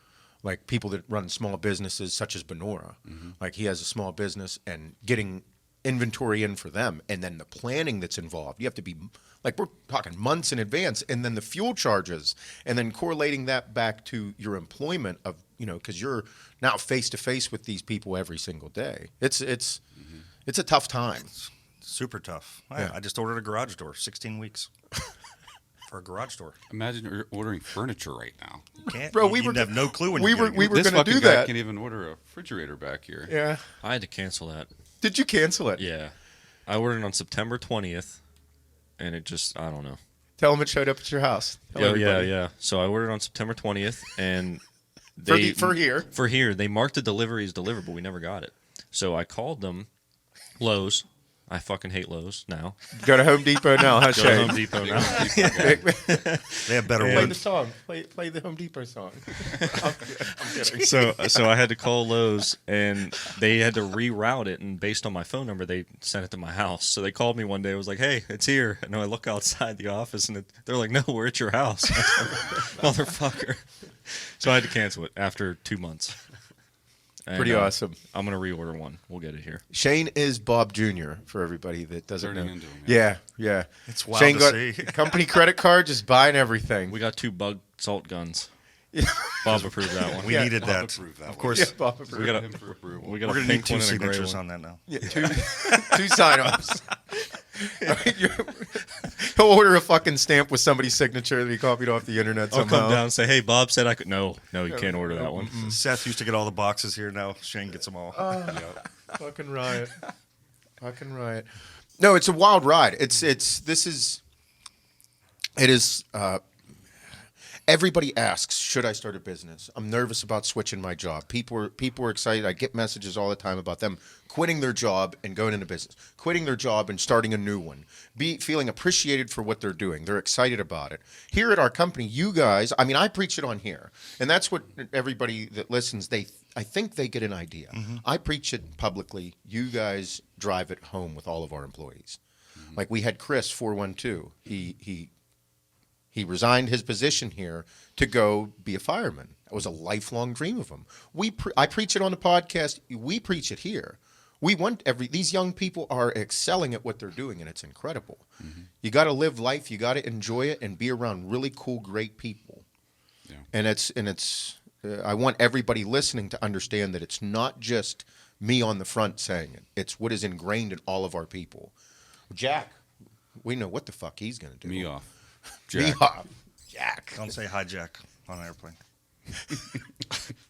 S1: Like people that run small businesses such as Benora. Mm-hmm. Like he has a small business and getting inventory in for them and then the planning that's involved. You have to be, like we're talking months in advance, and then the fuel charges and then correlating that back to your employment of, because you're now face to face with these people every single day. It's a tough time.
S3: Super tough.
S1: Yeah.
S3: I just ordered a garage door, 16 weeks for a garage door.
S2: Imagine you're ordering furniture right now.
S3: You can't.
S1: Bro,
S3: you'd have no clue when
S1: we
S3: you
S1: were
S3: get it.
S1: going to
S2: fucking
S1: do
S2: guy
S1: that.
S2: can't even order a refrigerator back here.
S1: Yeah.
S4: I had to cancel that.
S1: Did you cancel it?
S4: Yeah. I ordered it on September 20th, and it just, I don't know.
S1: Tell them it showed up at your house. Tell
S4: Yeah,
S1: everybody.
S4: yeah. So I ordered on September 20th, and
S1: For here.
S4: For here, they marked the delivery as deliverable. We never got it. So I called them, Lowe's. I fucking hate Lowe's now.
S1: Go to Home Depot now, huh,
S4: Go to
S1: Shane?
S4: Home Depot now.
S3: They have better
S1: Play
S3: wood.
S1: the song. Play the Home Depot song. I'm kidding.
S4: So I had to call Lowe's, and they had to reroute it, and based on my phone number, they sent it to my house. So they called me one day. I was like, "Hey, it's here." And I look outside the office, and they're like, "No, we're at your house, motherfucker." So I had to cancel it after 2 months. And,
S1: Pretty awesome.
S4: I'm gonna reorder one. We'll get it here.
S1: Shane is Bob Jr. for everybody that doesn't
S2: Turning
S1: know.
S2: into him,
S1: Yeah.
S3: It's wild
S1: Shane
S3: to
S1: got
S3: see.
S1: company credit card, just buying everything.
S4: We got 2 bug salt guns. Bob approved that one.
S3: We needed
S2: Bob
S3: that.
S2: approved that
S3: Of
S2: one.
S3: course,
S1: Yeah, Bob approved.
S4: We got
S2: Him for approval.
S4: we got
S3: we're
S4: a
S3: going to need
S4: pink
S3: 2
S4: one and a gray
S3: signatures
S4: one.
S3: on that now.
S1: Yeah, two sign-offs. He'll order a fucking stamp with somebody's signature that he copied off the internet
S4: I'll
S1: somehow.
S4: come down and say, "Hey, Bob said I could." No, you can't order that one.
S3: Seth used to get all the boxes here. Now Shane gets them all.
S1: Fucking riot. No, it's a wild ride. It is. Everybody asks, should I start a business? I'm nervous about switching my job. People are excited. I get messages all the time about them quitting their job and going into business, quitting their job and starting a new one, feeling appreciated for what they're doing. They're excited about it. Here at our company, you guys, I preach it on here, and that's what everybody that listens, I think they get an idea. Mm-hmm. I preach it publicly. You guys drive it home with all of our employees. Mm-hmm. Like we had Chris 412. He resigned his position here to go be a fireman. That was a lifelong dream of him. I preach it on the podcast. We preach it here. We want these young people are excelling at what they're doing, and it's incredible. Mm-hmm. You got to live life. You got to enjoy it and be around really cool, great people. Yeah. And I want everybody listening to understand that it's not just me on the front saying it. It's what is ingrained in all of our people. Jack, we know what the fuck he's going to do.
S2: Me off.
S1: Jack.
S3: Don't say hi, Jack, on an airplane.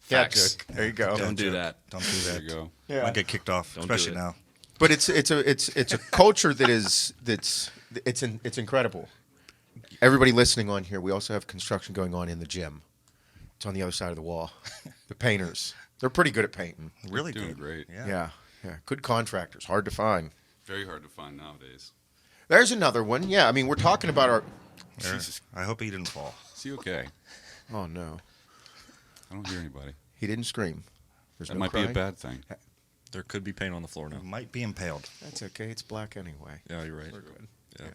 S1: Facts. There you go.
S5: Don't do that.
S3: Don't do that.
S2: There you go.
S1: Yeah.
S3: Might get kicked off,
S5: Don't do
S3: especially
S5: it.
S3: now.
S1: But it's a culture that's incredible. Everybody listening on here, we also have construction going on in the gym. It's on the other side of the wall. The painters, they're pretty good at painting.
S3: Really
S2: Doing
S3: good.
S2: great.
S3: Yeah.
S1: Yeah. Good contractors, hard to find.
S2: Very hard to find nowadays.
S1: There's another one. Yeah, we're talking about our.
S3: There.
S2: Jesus.
S3: I hope he didn't fall.
S2: Is he okay?
S1: Oh no,
S2: I don't hear anybody.
S1: he didn't scream. There's
S2: That
S1: no
S2: might
S1: crying.
S2: be a bad thing.
S4: There could be paint on the floor now.
S3: Might be impaled.
S1: That's okay. It's black anyway.
S4: Yeah, you're right.
S1: We're good.
S4: Yeah.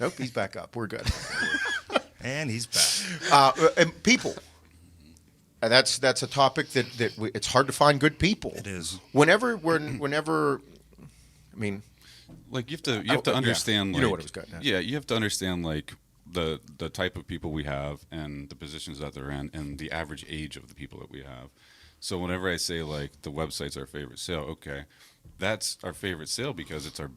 S1: Nope, he's back up. We're good.
S3: And he's back.
S1: And people. That's a topic that it's hard to find good people.
S3: It is.
S1: Whenever,
S2: Like you have to understand.
S1: you
S2: Like,
S1: know what I was getting at.
S2: Yeah, you have to understand like the type of people we have and the positions that they're in and the average age of the people that we have. So whenever I say like the website's our favorite sale, okay, that's our favorite sale because it's our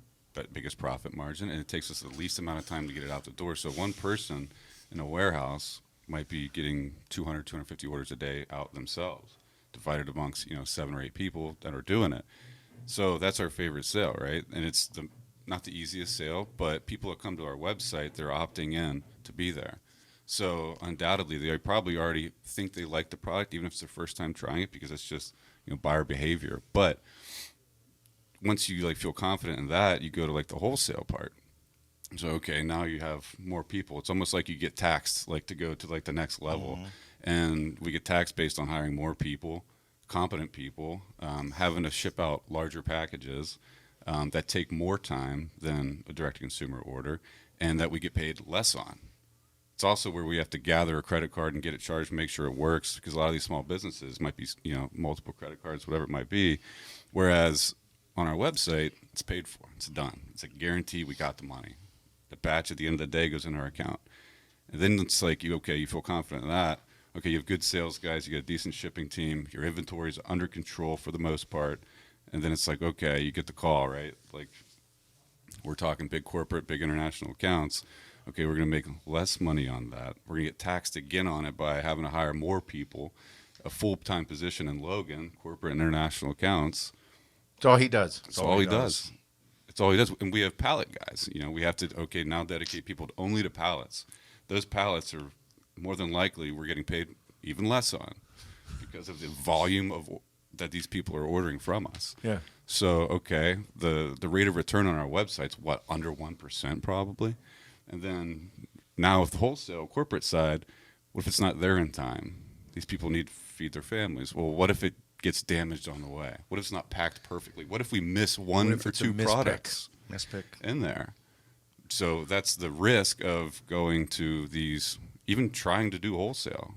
S2: biggest profit margin and it takes us the least amount of time to get it out the door. So one person in a warehouse might be getting 200, 250 orders a day out themselves, divided amongst 7 or 8 people that are doing it. So that's our favorite sale, right? And it's not the easiest sale, but people that come to our website, they're opting in to be there. So undoubtedly, they probably already think they like the product, even if it's their first time trying it, because it's just buyer behavior. But once you feel confident in that, you go to the wholesale part. So okay, now you have more people. It's almost like you get taxed to go to the next level, and we get taxed based on hiring more people, competent people, having to ship out larger packages that take more time than a direct-to-consumer order, and that we get paid less on. It's also where we have to gather a credit card and get it charged, make sure it works, because a lot of these small businesses might be multiple credit cards, whatever it might be, whereas on our website, it's paid for. It's done. It's a guarantee we got the money. The batch at the end of the day goes in our account. And then it's you feel confident in that. Okay, you have good sales guys, you got a decent shipping team, your inventory is under control for the most part. And then it's okay, you get the call, right? We're talking big corporate, big international accounts. Okay, we're going to make less money on that. We're going to get taxed again on it by having to hire more people, a full-time position in Logan, corporate and international accounts.
S1: It's all he does.
S2: That's all he does. It's all he does. And we have pallet guys. We have to, now dedicate people only to pallets. Those pallets are more than likely we're getting paid even less on because of the volume of that these people are ordering from us.
S1: Yeah.
S2: So, okay, the rate of return on our website's under 1% probably. And then now with the wholesale corporate side, what if it's not there in time? These people need to feed their families. Well, what if it gets damaged on the way? What if it's not packed perfectly? What if we miss one or two products in there? So that's the risk of going to these, even trying to do wholesale.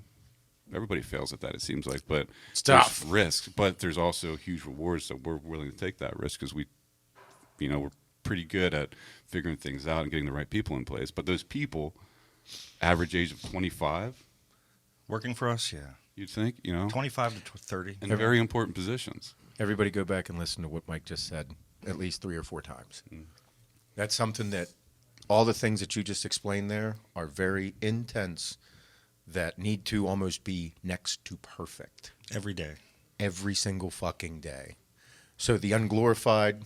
S2: Everybody fails at that, it seems like, but
S1: it's tough.
S2: There's risk, but there's also huge rewards, so we're willing to take that risk because we're pretty good at figuring things out and getting the right people in place. But those people, average age of 25,
S3: Working for us, yeah.
S2: you'd think,
S3: 25 to 30.
S2: in very important positions.
S1: Everybody go back and listen to what Mike just said at least 3 or 4 times. That's something that all the things that you just explained there are very intense, that need to almost be next to perfect.
S3: Every day.
S1: Every single fucking day. So the unglorified,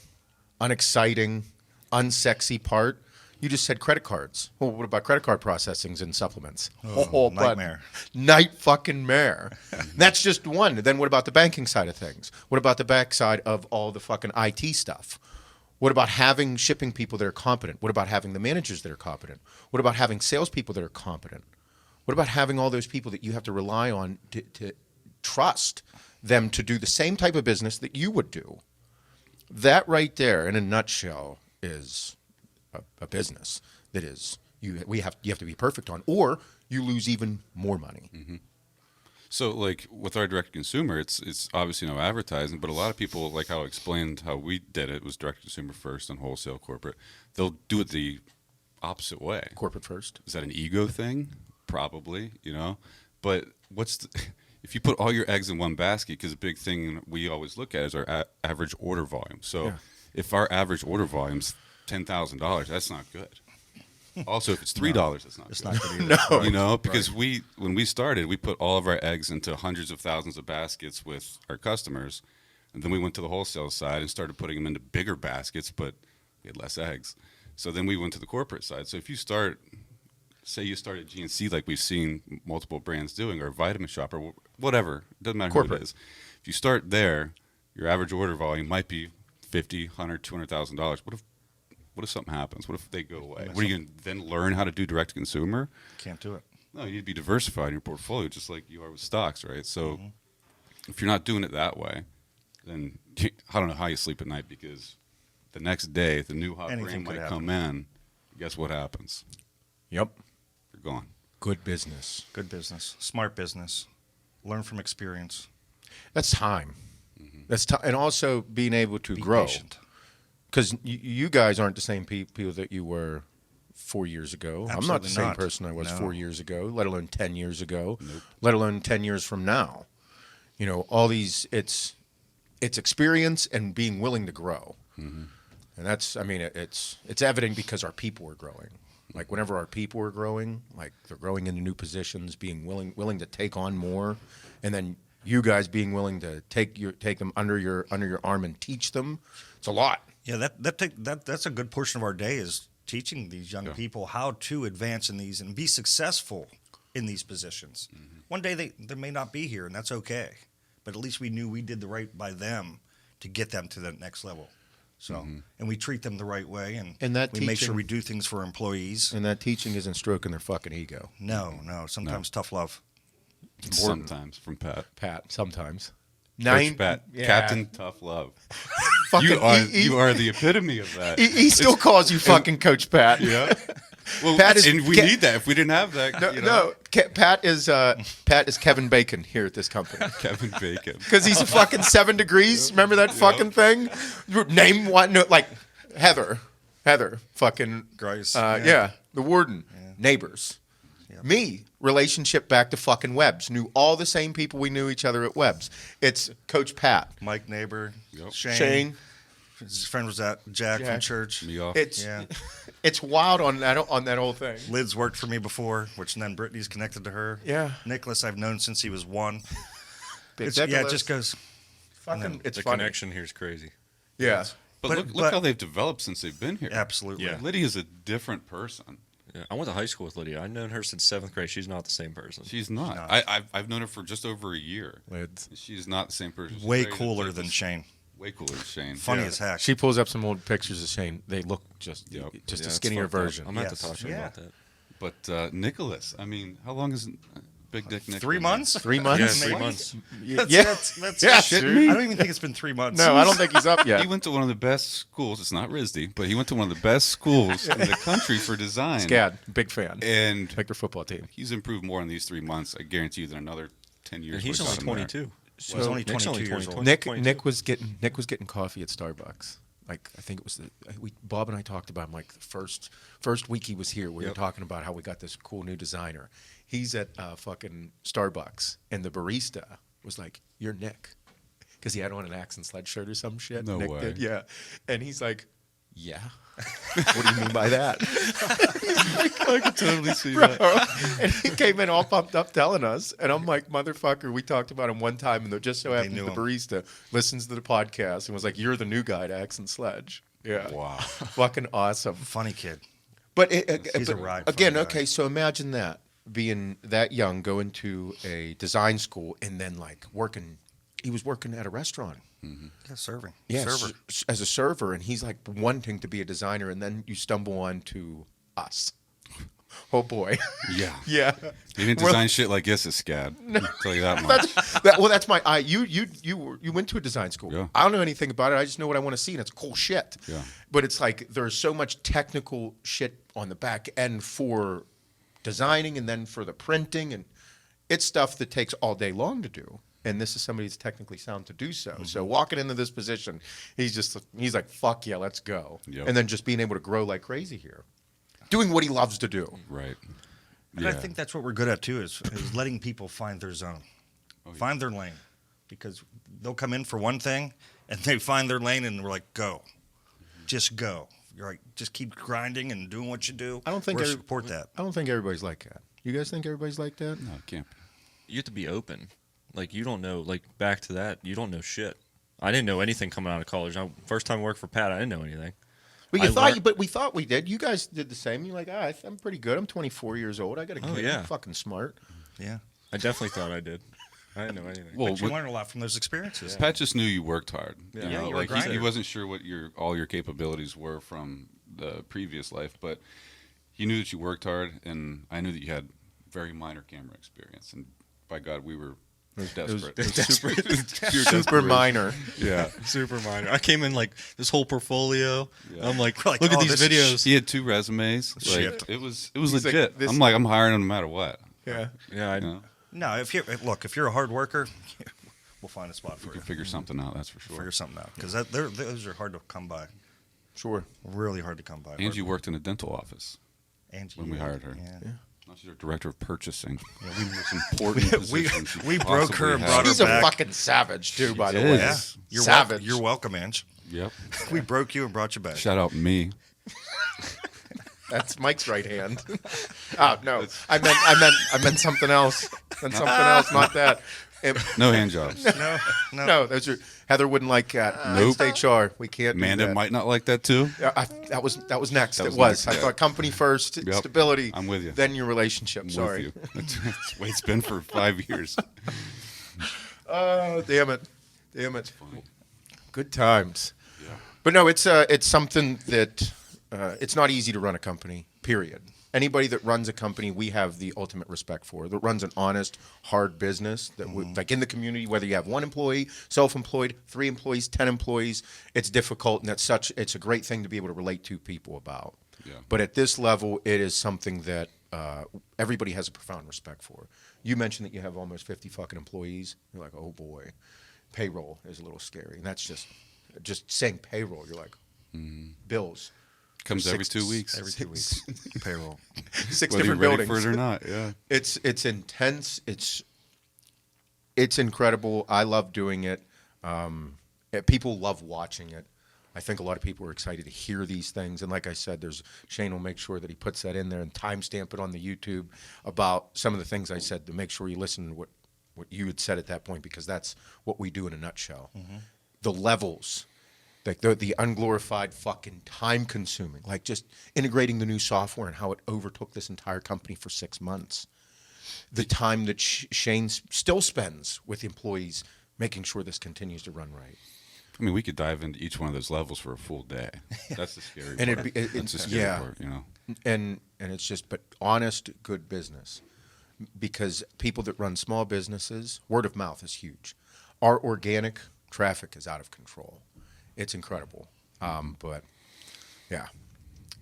S1: unexciting, unsexy part, you just said credit cards. Well, what about credit card processings and supplements?
S3: Nightmare.
S1: Night fucking mare. That's just one. Then what about the banking side of things? What about the back side of all the fucking IT stuff? What about having shipping people that are competent? What about having the managers that are competent? What about having salespeople that are competent? What about having all those people that you have to rely on to trust them to do the same type of business that you would do? That right there, in a nutshell, is a business that is you have to be perfect on, or you lose even more money.
S2: Mm-hmm. So, with our direct consumer, it's obviously no advertising, but a lot of people, like how I explained how we did it, was direct consumer first and wholesale corporate. They'll do it the opposite way.
S1: Corporate first.
S2: Is that an ego thing? Probably, But if you put all your eggs in one basket, because a big thing we always look at is our average order volume. So if our average order volume's $10,000, that's not good. Also, if it's $3, that's not good.
S3: It's not good either.
S1: No.
S2: Because when we started, we put all of our eggs into hundreds of thousands of baskets with our customers, and then we went to the wholesale side and started putting them into bigger baskets, but we had less eggs. So then we went to the corporate side. So if you say you start at GNC, like we've seen multiple brands doing, or Vitamin Shop, or whatever, it doesn't matter
S1: corporate.
S2: who it is. If you start there, your average order volume might be $50,000, $100,000, $200,000. What if something happens? What if they go away? What are you going to then learn how to do direct to consumer?
S3: Can't do it.
S2: No, you'd be diversified in your portfolio, just like you are with stocks, right? So if you're not doing it that way, then I don't know how you sleep at night, because the next day, the new hot
S3: Anything
S2: brand
S3: could
S2: might
S3: happen.
S2: come in. Guess what happens?
S1: Yep.
S2: You're gone.
S1: Good business.
S3: Good business. Smart business. Learn from experience.
S1: That's time. That's time, and also being able to
S3: Be
S1: grow.
S3: patient.
S1: Because you guys aren't the same people that you were 4 years ago. I'm not the
S3: Absolutely
S1: same
S3: not.
S1: person I was
S3: No.
S1: 4 years ago, let alone 10 years ago, let alone 10 years from now. All these, it's experience and being willing to grow. And that's, it's evident because our people are growing. Like whenever our people are growing, like they're growing into new positions, being willing to take on more. And then, you guys being willing to take them under your arm and teach them. It's a lot.
S3: Yeah, that's a good portion of our day is teaching these young people how to advance in these and be successful in these positions. Mm-hmm. One day they may not be here, and that's okay. But at least we knew we did the right by them to get them to that next level. So, and we treat them the right way, and
S1: that
S3: we make sure we do things for employees.
S1: And that teaching isn't stroking their fucking ego.
S3: No. Sometimes tough love.
S2: Sometimes from Pat.
S1: Pat, sometimes.
S2: Coach Pat,
S1: Yeah.
S2: Captain Tough Love.
S1: Fucking,
S2: You are the epitome of that.
S1: he still calls you fucking Coach Pat.
S2: Yeah. Well,
S1: Pat is-
S2: and we need that. If we didn't have that,
S1: No, Pat is Kevin Bacon here at this company.
S2: Kevin Bacon.
S1: Because he's a fucking 7 degrees. Remember that fucking thing? Name one. No, like Heather. Fucking.
S3: Grace.
S1: The warden. Neighbors. Me. Relationship back to fucking Webb's. Knew all the same people we knew each other at Webb's. It's Coach Pat.
S3: Mike Neighbor.
S2: Yep.
S3: Shane. His friend was Jack from church.
S2: Me off.
S1: It's wild on that whole thing.
S3: Lid's worked for me before, which then Brittany's connected to her.
S1: Yeah.
S3: Nicholas I've known since he was 1.
S1: Big
S3: It
S1: Nicholas.
S3: just goes.
S1: Fucking. It's
S4: The
S1: funny.
S4: connection here is crazy.
S1: Yeah.
S2: But look how they've developed since they've been here.
S3: Absolutely.
S4: Yeah.
S2: Lydia's a different person.
S4: Yeah, I went to high school with Lydia. I've known her since 7th grade. She's not the same person.
S2: She's not.
S3: No.
S2: I've known her for just over a year.
S1: Lids.
S2: She's not the same person. She's
S3: Way
S2: very-
S3: cooler
S2: like
S3: than
S2: this-
S3: Shane.
S2: Way cooler than Shane.
S3: Funny
S2: Yeah.
S3: as heck.
S1: She pulls up some old pictures of Shane. They look just
S2: Yep.
S1: a
S4: it's
S1: skinnier
S4: fucked up.
S1: version.
S4: I'm going to
S3: Yes.
S4: talk to her
S3: Yeah.
S4: about that.
S2: But Nicholas, I mean, how long is Big Dick Nick?
S3: 3 months?
S1: 3
S4: Yeah,
S1: months?
S4: 3
S3: Maybe.
S4: months.
S1: Yeah.
S3: That's
S1: Yeah,
S3: shit.
S1: dude.
S3: I don't even think it's been 3 months.
S1: No, I don't think he's up yet.
S2: He went to one of the best schools. It's not RISD, but he went to one of the best schools in the country for design.
S1: Scad, big fan.
S2: And
S1: Like their football team.
S2: he's improved more in these 3 months, I guarantee you, than another 10 years.
S4: And he's
S2: we've
S4: only
S2: got him there.
S4: 22.
S3: Well, he's only
S4: Nick's
S3: 22 years old.
S1: Nick
S4: 22.
S1: was getting coffee at Starbucks. Like I think it was Bob and I talked about him like the first week he was here. We were talking about how we got this cool new designer. He's at fucking Starbucks, and the barista was like, "You're Nick," because he had on an Axe and Sled shirt or some shit.
S2: No
S1: Nick
S2: way.
S1: did, yeah. And he's like, "Yeah." What do you mean by that?
S2: I could totally see
S1: Bro.
S2: that.
S1: And he came in all pumped up telling us. And I'm like, motherfucker, we talked about him one time, and they're just so happens
S3: knew
S1: the
S3: him.
S1: barista listens to the podcast and was like, "You're the new guy to Axe and Sledge." Yeah.
S2: Wow.
S1: Fucking awesome.
S3: Funny kid.
S1: But,
S3: He's a
S1: but
S3: ride
S1: again,
S3: funny guy.
S1: okay, so imagine that, being that young, going to a design school, and then like working. He was working at a restaurant.
S3: Yeah, serving.
S1: Yeah,
S3: Server.
S1: as a server, and he's like wanting to be a designer, and then you stumble onto us. Oh boy.
S2: Yeah.
S1: Yeah.
S2: He didn't design shit like this at SCAD. I'll tell you that much.
S1: That's my. You went to a design school.
S2: Yeah.
S1: I don't know anything about it. I just know what I want to see, and it's cool shit.
S2: Yeah.
S1: But it's like there's so much technical shit on the back end for designing, and then for the printing, and it's stuff that takes all day long to do. And this is somebody that's technically sound to do so.
S2: Mm-hmm.
S1: So walking into this position, he's like, "Fuck yeah, let's go!"
S2: Yep.
S1: And then just being able to grow like crazy here, doing what he loves to do.
S2: Right.
S3: And I think that's what we're good at too, is letting people find their zone,
S2: Oh,
S3: find their lane, because they'll come in for one thing and they find their lane and we're like, go, just go. You're like, just keep grinding and doing what you do.
S1: I don't think
S3: we
S1: every-
S3: support that.
S1: I don't think everybody's like that. You guys think everybody's like that?
S2: No, it can't be.
S4: You have to be open. Like, you don't know, like, back to that, you don't know shit. I didn't know anything coming out of college. First time I worked for Pat, I didn't know anything.
S1: But we thought we did. You guys did the same. You're like, I'm pretty good. I'm 24 years old. I got a kid.
S4: Oh, yeah.
S1: I'm fucking smart.
S3: Yeah.
S4: I definitely thought I did. I didn't know anything.
S2: Well,
S3: But you learn a lot from those experiences.
S2: Pat just knew you worked hard.
S4: Yeah.
S2: You
S3: Yeah,
S2: know,
S3: you were a
S2: like he
S3: grinder.
S2: wasn't sure what all your capabilities were from the previous life, but he knew that you worked hard, and I knew that you had very minor camera experience. And by God, we were desperate.
S1: It was super,
S2: Pure
S1: super
S2: desperation.
S1: minor.
S2: Yeah.
S4: Super minor. I came in like this whole portfolio.
S2: Yeah.
S4: I'm like,
S3: We're like,
S4: look at
S3: oh,
S4: these
S3: this is
S4: videos.
S2: He had 2 resumes. Like,
S3: Shit.
S2: it was
S1: He's like,
S2: legit.
S1: this-
S2: I'm hiring him no matter what.
S1: Yeah.
S4: Yeah, I
S2: You know,
S3: No, if you're a hard worker, we'll find a spot
S2: we
S3: for
S2: can
S3: you.
S2: figure something out. That's for sure.
S3: Figure something out, because those are hard to come by.
S1: Sure.
S3: Really hard to come by.
S2: Angie worked in a dental office
S3: Angie,
S2: when we hired her.
S3: Yeah.
S2: Now she's our director of purchasing. Yeah, we most important position she
S3: we broke
S2: possibly
S3: her and
S2: had.
S3: brought her
S1: He's a
S3: back.
S1: fucking savage, too, by the
S2: is.
S1: way.
S3: Yeah, you're
S1: savage.
S3: You're welcome, Ange.
S2: Yep.
S3: We broke you and brought you back.
S2: Shout out me.
S1: That's Mike's right hand. Oh no, I meant something else. And something else, not that.
S2: No hand jobs.
S3: No.
S1: Those are Heather wouldn't like that.
S2: Nope.
S1: It's HR. We can't. do
S2: Amanda
S1: that.
S2: might not like that too.
S1: That was next.
S2: That
S1: It
S2: was
S1: was.
S2: next,
S1: I
S2: yeah.
S1: thought company first,
S2: Yep.
S1: stability.
S2: I'm with you.
S1: Then your relationship.
S2: I'm
S1: Sorry.
S2: with you. That's the way it's been for 5 years.
S1: Oh, damn it. Good times.
S2: Yeah.
S1: But no, it's something that it's not easy to run a company. Period. Anybody that runs a company, we have the ultimate respect for. That runs an honest, hard business. That like in the community, whether you have 1 employee, self-employed, 3 employees, 10 employees, it's difficult, and it's a great thing to be able to relate to people about.
S2: Yeah.
S1: But at this level, it is something that everybody has a profound respect for. You mentioned that you have almost 50 fucking employees. You're like, oh boy, payroll is a little scary. And that's just saying payroll. You're like, bills.
S2: Comes every 2 weeks.
S3: Every 2 weeks. Payroll.
S1: 6
S2: Whether you're
S1: different
S2: ready
S1: buildings.
S2: for it or not. Yeah.
S1: It's intense. It's incredible. I love doing it. People love watching it. I think a lot of people are excited to hear these things. And like I said, Shane will make sure that he puts that in there and timestamp it on the YouTube about some of the things I said to make sure you listen to what you had said at that point, because that's what we do in a nutshell. The levels, like the unglorified fucking time consuming, like just integrating the new software and how it overtook this entire company for 6 months. The time that Shane still spends with employees making sure this continues to run right.
S2: I mean, we could dive into each one of those levels for a full day. That's the scary
S1: And
S2: part. That's the scary
S1: yeah.
S2: part, you know.
S1: And it's just, but honest, good business. Because people that run small businesses, word of mouth is huge. Our organic traffic is out of control. It's incredible. But yeah,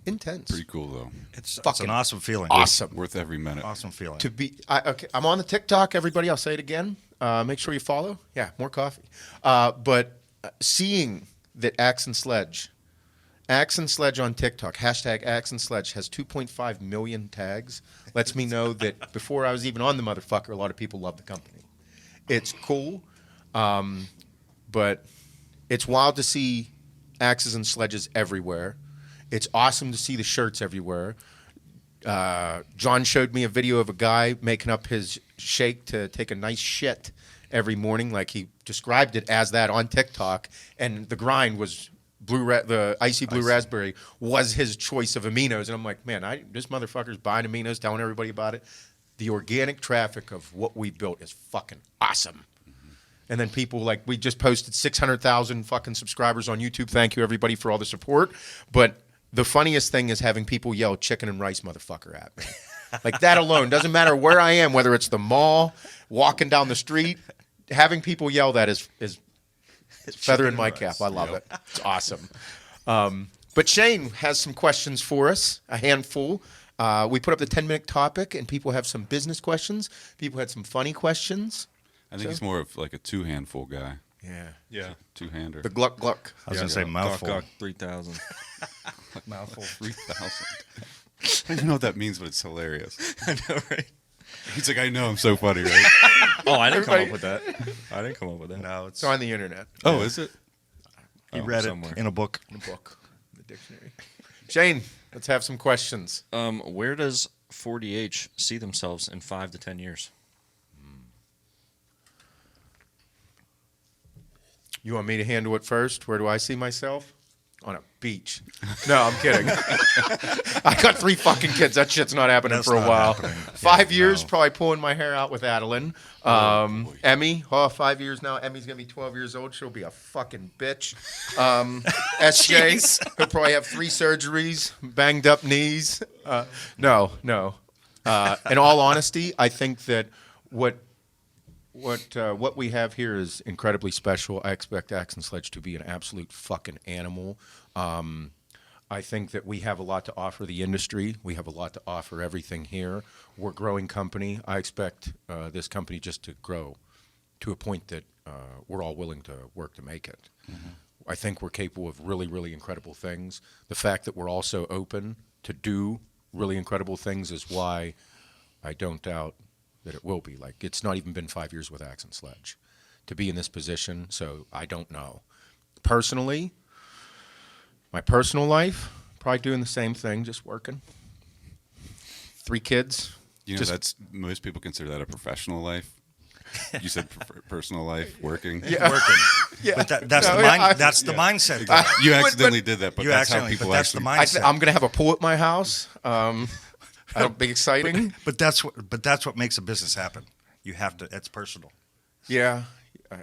S1: intense.
S2: Pretty cool, though.
S3: It's
S1: Fucking
S3: an awesome feeling.
S1: Awesome.
S2: Worth every minute.
S3: Awesome feeling.
S1: To be, okay, I'm on the TikTok, everybody. I'll say it again. Make sure you follow. Yeah, more coffee. But seeing that Axe and Sledge on TikTok, hashtag Axe and Sledge, has 2.5 million tags, lets me know that before I was even on the motherfucker, a lot of people love the company. It's cool, but it's wild to see axes and sledges everywhere. It's awesome to see the shirts everywhere. John showed me a video of a guy making up his shake to take a nice shit every morning, like he described it as that on TikTok, and the grind was the icy blue raspberry was his choice of aminos, and I'm like, man, this motherfucker's buying aminos, telling everybody about it. The organic traffic of what we built is fucking awesome. And then people, like, we just posted 600,000 fucking subscribers on YouTube. Thank you, everybody, for all the support. But the funniest thing is having people yell chicken and rice motherfucker at me. Like, that alone, doesn't matter where I am, whether it's the mall, walking down the street, having people yell that is feather in my cap. I love it. It's awesome. But Shane has some questions for us, a handful. We put up the 10-minute topic, and people have some business questions. People had some funny questions.
S2: I think he's more of like a 2-handful guy.
S1: Yeah.
S4: Yeah.
S2: 2-hander.
S1: The gluck gluck.
S3: I was going to say mouthful.
S4: Gawk, 3,000.
S2: Mouthful 3,000. I don't even know what that means, but it's hilarious.
S4: I know, right?
S2: He's like, I know, I'm so funny, right?
S4: Oh, I didn't come
S1: Everybody-
S4: up with that. I didn't come up with that.
S3: No,
S1: It's on the internet.
S2: Oh, is it?
S3: he
S4: Oh,
S3: read
S4: somewhere.
S3: it in a book.
S1: In the book. In the dictionary. Shane, let's have some questions.
S4: Where does 40H see themselves in 5 to 10 years?
S1: You want me to handle it first? Where do I see myself? On a beach. No, I'm kidding. I got 3 fucking kids. That shit's not happening
S3: That's
S1: for a
S3: not
S1: while.
S3: happening.
S1: 5
S3: Yeah,
S1: years,
S3: no.
S1: probably pulling my hair out with Adeline. Emmy, 5 years now. Emmy's going to be 12 years old. She'll be a fucking bitch. SJ, he'll probably have 3 surgeries, banged up knees. No. In all honesty, I think that what we have here is incredibly special. I expect Axe and Sledge to be an absolute fucking animal. I think that we have a lot to offer the industry. We have a lot to offer everything here. We're a growing company. I expect this company just to grow to a point that we're all willing to work to make it. Mm-hmm. I think we're capable of really, really incredible things. The fact that we're also open to do really incredible things is why I don't doubt that it will be. Like, it's not even been 5 years with Axe and Sledge to be in this position, so I don't know. Personally, my personal life, probably doing the same thing, just working. 3 kids.
S2: You know,
S1: Just-
S2: that's most people consider that a professional life. You said personal life, working.
S1: Yeah.
S3: Working.
S1: Yeah.
S3: But that's
S1: No,
S3: the
S1: yeah,
S3: mind. That's the mindset. though.
S2: You accidentally did that, but
S3: You
S2: that's how
S3: accidentally,
S2: people
S3: but that's the
S2: actually.
S3: mindset.
S1: I'm going to have a pool at my house. That'll be exciting.
S3: But that's what makes a business happen. You have to. It's personal.
S1: Yeah.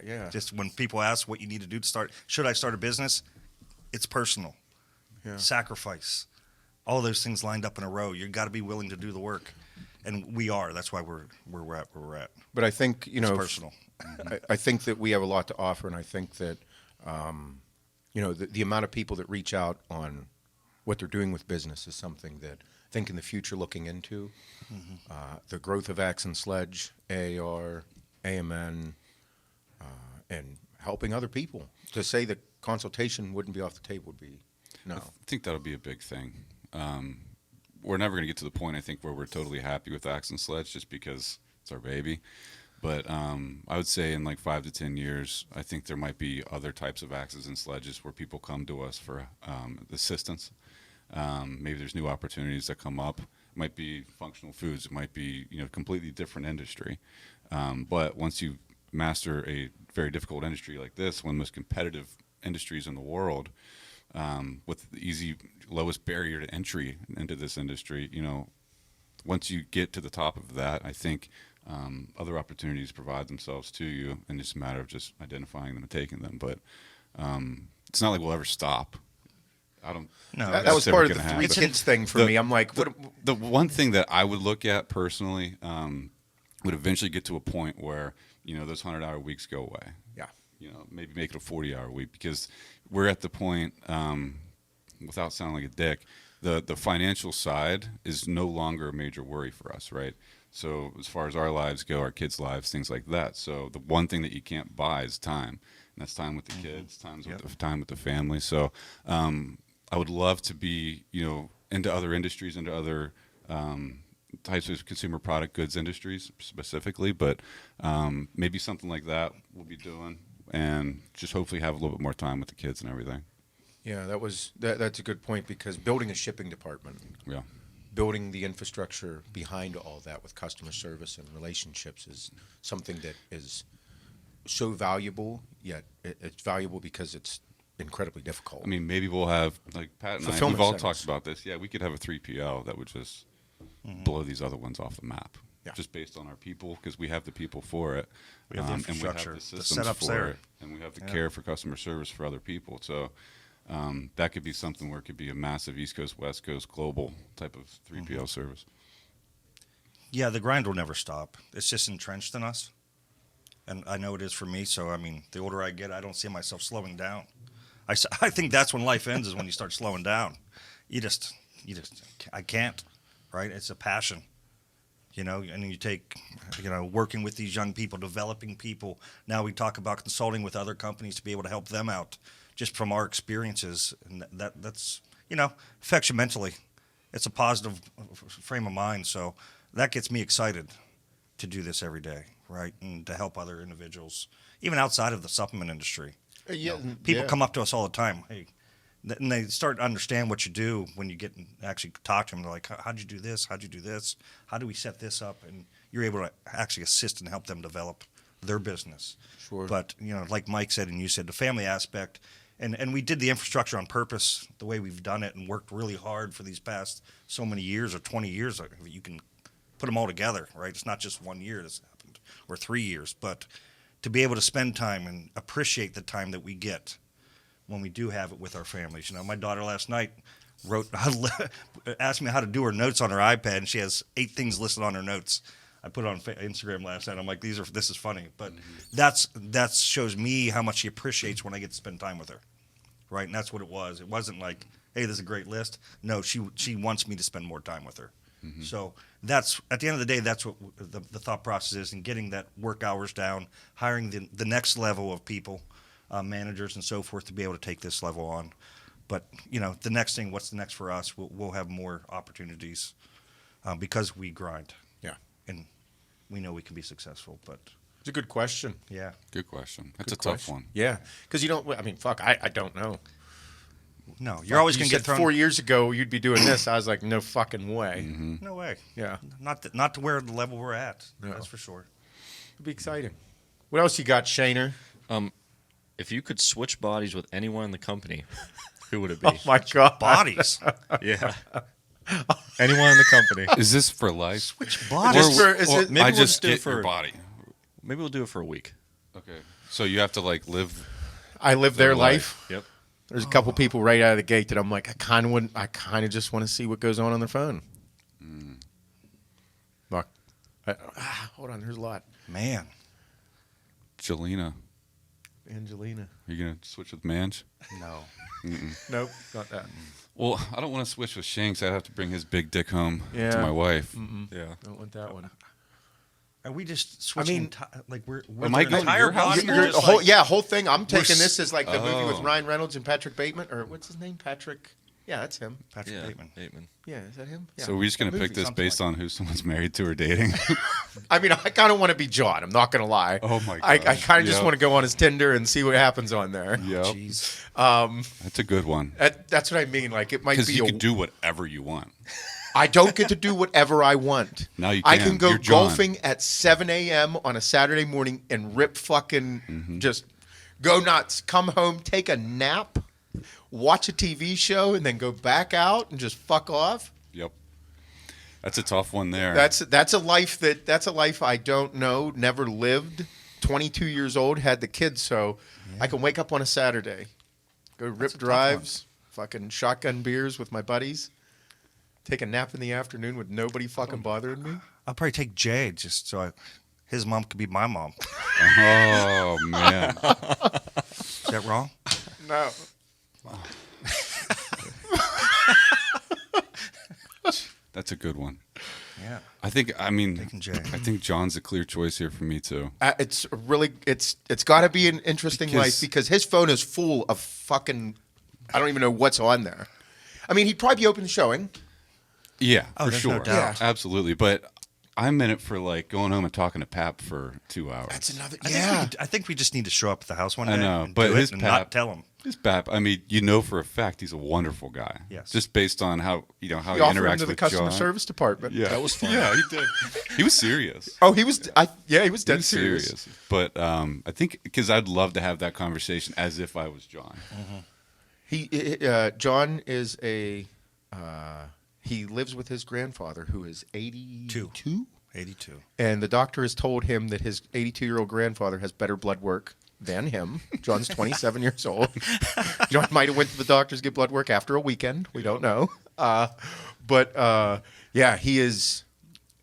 S1: Yeah.
S3: Just when people ask what you need to do to start, should I start a business? It's personal.
S1: Yeah.
S3: Sacrifice. All those things lined up in a row. You've got to be willing to do the work, and we are. That's why we're at where we're at.
S1: But I think,
S3: It's personal.
S1: I think that we have a lot to offer, and I think that, the amount of people that reach out on what they're doing with business is something that I think in the future looking into. The growth of Axe and Sledge, AAR, AMN, and helping other people. To say that consultation wouldn't be off the table would be, no.
S2: I think that'll be a big thing. We're never going to get to the point, I think, where we're totally happy with Axe and Sledge just because it's our baby. But I would say in like 5 to 10 years, I think there might be other types of axes and sledges where people come to us for assistance. Maybe there's new opportunities that come up. It might be functional foods. It might be completely different industry. But once you master a very difficult industry like this, one of the most competitive industries in the world, with the easy lowest barrier to entry into this industry, once you get to the top of that, I think other opportunities provide themselves to you, and it's a matter of just identifying them and taking them. But it's not like we'll ever stop. I don't.
S3: No,
S1: That was part of the
S2: happen.
S1: 3 kids thing for me. I'm like, what?
S2: The one thing that I would look at personally would eventually get to a point where those 100-hour weeks go away.
S1: Yeah.
S2: Maybe make it a 40-hour week, because we're at the point, without sounding like a dick, the financial side is no longer a major worry for us, right? So as far as our lives go, our kids' lives, things like that. So the one thing that you can't buy is time, and that's time with the kids, time with the family. So I would love to be, into other industries, into other types of consumer product goods industries specifically, but maybe something like that we'll be doing, and just hopefully have a little bit more time with the kids and everything.
S1: Yeah, that's a good point, because building a shipping department,
S2: Yeah.
S1: building the infrastructure behind all that with customer service and relationships is something that is so valuable, yet it's valuable because it's incredibly difficult.
S2: I mean, maybe we'll have, like Pat and I,
S1: Fulfillment
S2: we've all
S1: centers.
S2: talked about this. Yeah, we could have a 3PL that would just blow these other ones off the map,
S1: Yeah.
S2: just based on our people, because we have the people for it.
S3: We have the
S2: and we
S3: infrastructure,
S2: have the
S3: the
S2: systems
S3: setup's
S2: for
S3: there.
S2: it, and we have the care for customer service for other people. So that could be something where it could be a massive East Coast, West Coast, global type of 3PL service.
S3: Yeah, the grind will never stop. It's just entrenched in us, and I know it is for me. So I mean, the older I get, I don't see myself slowing down. I think that's when life ends, is when you start slowing down. I can't, right? It's a passion, and you take, working with these young people, developing people. Now we talk about consulting with other companies to be able to help them out, just from our experiences, and that's affects you mentally. It's a positive frame of mind, so that gets me excited to do this every day, right, and to help other individuals, even outside of the supplement industry. People come up to us all the time, hey, and they start to understand what you do when you get and actually talk to them. They're like, how'd you do this? How'd you do this? How do we set this up? And you're able to actually assist and help them develop their business.
S1: Sure.
S3: But, like Mike said and you said, the family aspect, and we did the infrastructure on purpose, the way we've done it, and worked really hard for these past so many years, or 20 years. You can put them all together, right? It's not just 1 year this happened, or 3 years, but to be able to spend time and appreciate the time that we get when we do have it with our families. My daughter last night asked me how to do her notes on her iPad, and she has 8 things listed on her notes. I put it on Instagram last night. I'm like, this is funny, but that shows me how much she appreciates when I get to spend time with her, right? And that's what it was. It wasn't like, hey, this is a great list. No, she wants me to spend more time with her. Mm-hmm. So that's, at the end of the day, that's what the thought process is, and getting that work hours down, hiring the next level of people, managers and so forth, to be able to take this level on. But the next thing, what's the next for us? We'll have more opportunities because we grind.
S1: Yeah.
S3: And we know we can be successful. But
S1: It's a good question.
S3: yeah,
S2: Good question. That's
S1: Good
S2: a tough
S1: question.
S2: one.
S1: Yeah, because I don't know.
S3: no, you're always
S1: You
S3: going to
S1: said
S3: get thrown.
S1: 4 years ago you'd be doing this. I was like, no fucking way.
S3: No way.
S1: Yeah.
S3: Not to where the level we're at.
S1: No.
S3: That's for sure.
S1: It'd be exciting. What else you got, Shaner?
S4: If you could switch bodies with anyone in the company, who would it be?
S1: Oh my God.
S3: Bodies.
S4: Yeah. Anyone in the company.
S2: Is this for life?
S3: Which bodies?
S1: Just for- is it-
S4: maybe
S2: I
S4: we'll
S2: just
S4: do it
S2: get your
S4: for-
S2: body.
S4: Maybe we'll do it for a week.
S2: Okay. So you have to like live.
S1: I live their
S2: Their
S1: life.
S4: Yep.
S1: There's a couple people right out of the gate that I'm like, I kind of just want to see what goes on their phone. Look, hold on, there's a lot.
S3: Man.
S2: Jelena,
S1: Angelina.
S2: are you gonna switch with Mange?
S3: No.
S1: Nope, not that.
S2: Well, I don't want to switch with Shanks. I'd have to bring his big dick home
S1: Yeah.
S2: to my wife.
S4: Yeah.
S1: Don't want that one.
S3: Are we just switching?
S1: mean,
S3: like we're
S2: Am I going to your house?
S3: body?
S1: You're-
S3: or just
S1: whole,
S3: like-
S1: yeah, whole thing. I'm taking this as like the movie with
S2: Oh.
S1: Ryan Reynolds and Patrick Bateman, or what's his name? Patrick. Yeah, that's him.
S3: Patrick
S4: Yeah.
S3: Bateman.
S4: Bateman.
S1: Yeah, is that him? Yeah.
S2: So we're just gonna
S1: That
S2: pick
S1: movie
S2: this
S1: sounds
S2: based
S1: like-
S2: on who someone's married to or dating.
S1: I mean, I kind of want to be John. I'm not gonna lie.
S2: Oh my
S1: I
S2: gosh.
S1: kind of just
S2: Yep.
S1: want to go on his Tinder and see what happens on there.
S2: Yep.
S3: Jeez.
S2: That's a good one.
S1: That's what I mean. Like it might
S2: Because
S1: be.
S2: you
S1: a,
S2: can do whatever you want.
S1: I don't get to do whatever I want.
S2: Now you
S1: I
S2: can.
S1: can go
S2: You're John.
S1: golfing at 7 a.m. on a Saturday morning and rip fucking
S2: Mm-hmm.
S1: just go nuts. Come home, take a nap, watch a TV show, and then go back out and just fuck off.
S2: Yep. That's a tough one there.
S1: That's a life I don't know, never lived. 22 years old, had the kids, so I can wake up on a Saturday, go rip drives, fucking shotgun beers with my buddies, take a nap in the afternoon with nobody fucking bothering me.
S3: I'll probably take Jay just so his mom could be my mom.
S2: Oh man.
S3: Is that wrong?
S1: No.
S2: That's a good one.
S3: Yeah.
S2: I think
S3: Taking Jay.
S2: I think John's a clear choice here for me too.
S1: It's got to be an interesting
S2: Because-
S1: life because his phone is full of fucking. I don't even know what's on there. I mean, he'd probably be open to showing.
S2: Yeah,
S3: Oh,
S2: for
S3: there's
S2: sure.
S3: no doubt.
S2: Absolutely. But I'm in it for like going home and talking to Pap for 2 hours.
S1: That's another.
S3: I think we just need to show up at the house one day
S2: I know,
S3: and
S2: but
S3: do
S2: his
S3: it and
S2: Pap-
S3: not tell him.
S2: This Pap, I mean, you know for a fact he's a wonderful guy.
S3: Yes.
S2: Just based on how how
S1: He
S2: he
S1: offered him
S2: interacts
S1: to the
S2: with
S1: customer
S2: John.
S1: service department.
S2: Yeah,
S4: That was fun.
S2: Yeah, he did. He was serious.
S1: Oh, he was. He was
S2: He
S1: dead
S2: was
S1: serious.
S2: But I think because I'd love to have that conversation as if I was John.
S1: John is a. He lives with his grandfather, who is 82.
S3: 82.
S1: And the doctor has told him that his 82-year-old grandfather has better blood work than him. John's 27 years old. John might have went to the doctors to get blood work after a weekend. We don't know. But he is.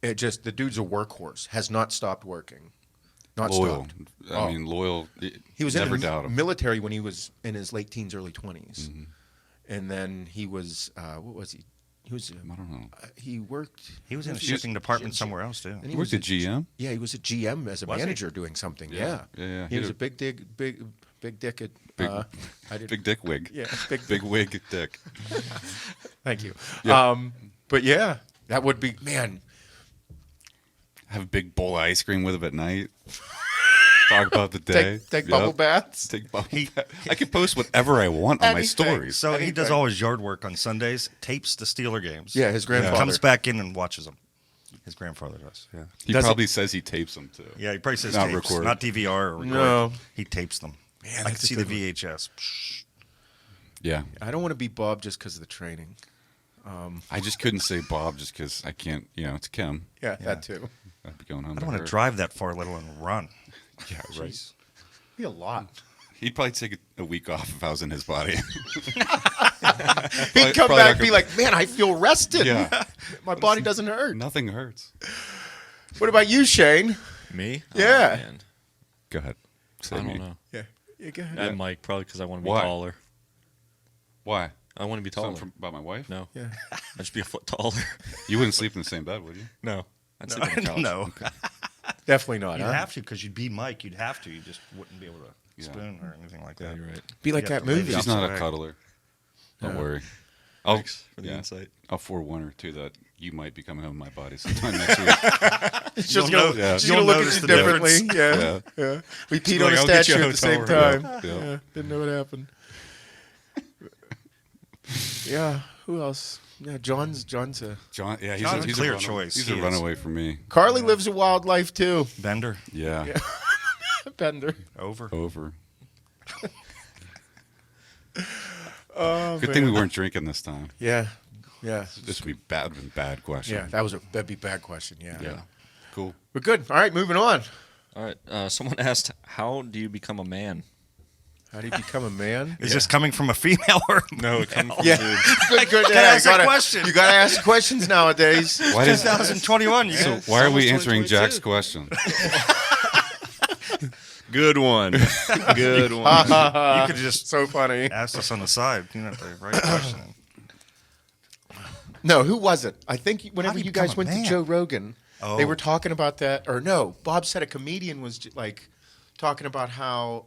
S1: The dude's a workhorse. Has not stopped working. Not
S2: Loyal.
S1: stopped.
S2: I mean, loyal.
S1: He was
S2: never
S1: in the
S2: doubt him.
S1: military when he was in his late teens, early 20s.
S2: Mm-hmm.
S1: And then he was, what was he? He was.
S2: I don't know.
S1: He worked.
S3: He was in a shipping department somewhere else, too.
S1: and
S2: He worked at GM.
S1: Yeah, he was a GM as a
S3: Was he?
S1: manager doing something.
S2: Yeah.
S1: Yeah,
S2: Yeah.
S1: He was
S2: He
S1: a big dick at.
S2: Big-
S1: I did.
S2: Big dick wig.
S1: Yeah, big.
S2: Big wig dick.
S1: Thank you.
S2: Yeah.
S1: But yeah, that would be man.
S2: Have a big bowl of ice cream with him at night. Talk about the day.
S1: Take bubble
S2: Yep.
S1: baths.
S2: Take bubble bath. I can post whatever I want on my
S1: Anything.
S2: stories.
S3: So he does
S1: Anything.
S3: all his yard work on Sundays, tapes the Steeler games.
S1: Yeah, his grandfather.
S3: Comes back in and watches them. His grandfather does. Yeah.
S2: He
S1: Does
S2: probably says he tapes them too.
S3: Yeah, he probably says
S2: Not
S3: tapes,
S2: record.
S3: not DVR or record.
S1: No.
S3: He tapes them.
S1: Man,
S3: I can
S1: that's a
S3: see the
S1: good one.
S3: VHS.
S2: Yeah.
S1: I don't want to be Bob just because of the training.
S2: I just couldn't say Bob just because I can't. It's Kim.
S1: Yeah, that too.
S2: I'd be going home.
S3: I don't
S2: to
S3: want
S2: her.
S3: to drive that far, let alone run.
S2: Yeah, right.
S1: Be a lot.
S2: He'd probably take a week off if I was in his body.
S1: He'd come
S2: probably
S1: back
S2: not
S1: and be
S2: gonna-
S1: like, "Man, I feel rested.
S2: Yeah.
S1: My body doesn't hurt."
S2: Nothing hurts.
S1: What about you, Shane?
S4: Me?
S1: Yeah.
S4: Oh, man.
S2: Go ahead. Say
S4: I
S2: me.
S4: don't know.
S1: Yeah. Yeah, go ahead.
S4: And Mike, probably because I want to be
S2: Why?
S4: taller.
S2: Why?
S4: I want to be taller.
S2: Something about my wife?
S4: No.
S1: Yeah.
S4: I'd just be a foot taller.
S2: You wouldn't sleep in the same bed, would you?
S4: No. I'd sleep on the couch.
S3: No.
S1: Definitely not.
S3: You'd
S1: Huh?
S3: have to because you'd be Mike. You'd have to. You just wouldn't be able to
S2: Yeah.
S3: spoon or anything like
S4: Yeah,
S3: that.
S4: you're right.
S1: Be like
S3: You'd
S1: that
S3: have to lay
S1: movie.
S3: the
S2: She's not a
S3: opposite way.
S2: cuddler. Don't
S1: No.
S2: worry.
S4: Thanks for the
S2: yeah.
S4: insight.
S2: I'll forewarn her too that you might be coming home in my body sometime next week.
S1: She's
S3: You'll
S1: gonna,
S3: know-
S2: yeah.
S1: she's
S3: you'll
S1: gonna look
S3: notice
S1: at you
S3: the
S1: differently.
S3: difference.
S1: Yeah.
S2: Yeah.
S1: Yeah. We peed
S4: She's
S1: on
S4: like,
S1: a
S4: "I'll get you
S1: statue
S4: a
S1: at the same
S4: hotel room."
S1: time.
S2: Yeah.
S1: Yeah. Didn't know what happened. Yeah. Who else? Yeah, John's a.
S2: John, yeah,
S3: John's a clear
S2: runaway.
S3: choice.
S2: He's
S3: He
S2: a
S3: is.
S2: runaway for me.
S1: Carly lives a wild life too.
S3: Bender.
S2: Yeah.
S1: Bender.
S3: Over.
S2: Over.
S1: Oh,
S2: Good thing we weren't drinking this time.
S1: Yeah.
S2: This would be bad question.
S1: Yeah, that'd be a bad question. Yeah.
S2: Yeah. Cool.
S1: But good. All right, moving on.
S4: All right. Someone asked, "How do you become a man?"
S1: How do you become a man?
S3: Is this coming from a female or
S4: No, it comes from
S1: Yeah.
S4: dude.
S1: Good.
S3: Gotta
S1: Yeah,
S3: ask that question.
S1: You gotta ask questions nowadays.
S2: Why does
S3: 2021? You
S2: so
S3: guys,
S2: why are we
S5: almost
S2: answering
S5: 2022.
S2: Jack's question?
S5: Good one. Good one.
S3: you could just
S1: So funny.
S3: ask us on the side. You know, the right question.
S1: No, who was it? I think whenever
S3: do you
S1: you guys
S3: become a
S1: went to
S3: man?
S1: Joe Rogan,
S3: Oh.
S1: they were talking about that. Or no, Bob said a comedian was like talking about how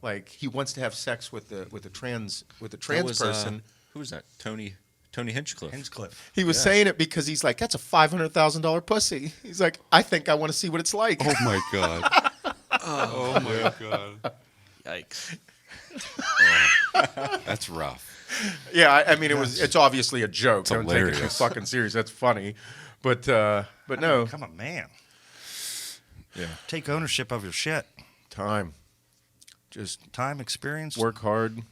S1: like he wants to have sex with the trans
S4: That was,
S1: person.
S4: Who was that? Tony Hinchcliffe.
S3: Hinchcliffe.
S1: He was saying it because he's like, that's a $500,000 pussy. He's like, I think I want to see what it's like.
S2: Oh my god. Oh my god.
S5: Yikes.
S2: That's rough.
S1: Yeah, I mean, it's obviously a joke. Don't take it too
S2: hilarious.
S1: fucking serious. That's funny, but no
S3: Become a man.
S1: Yeah.
S3: Take ownership of your shit.
S1: time. Just
S3: Time, experience.
S1: work hard.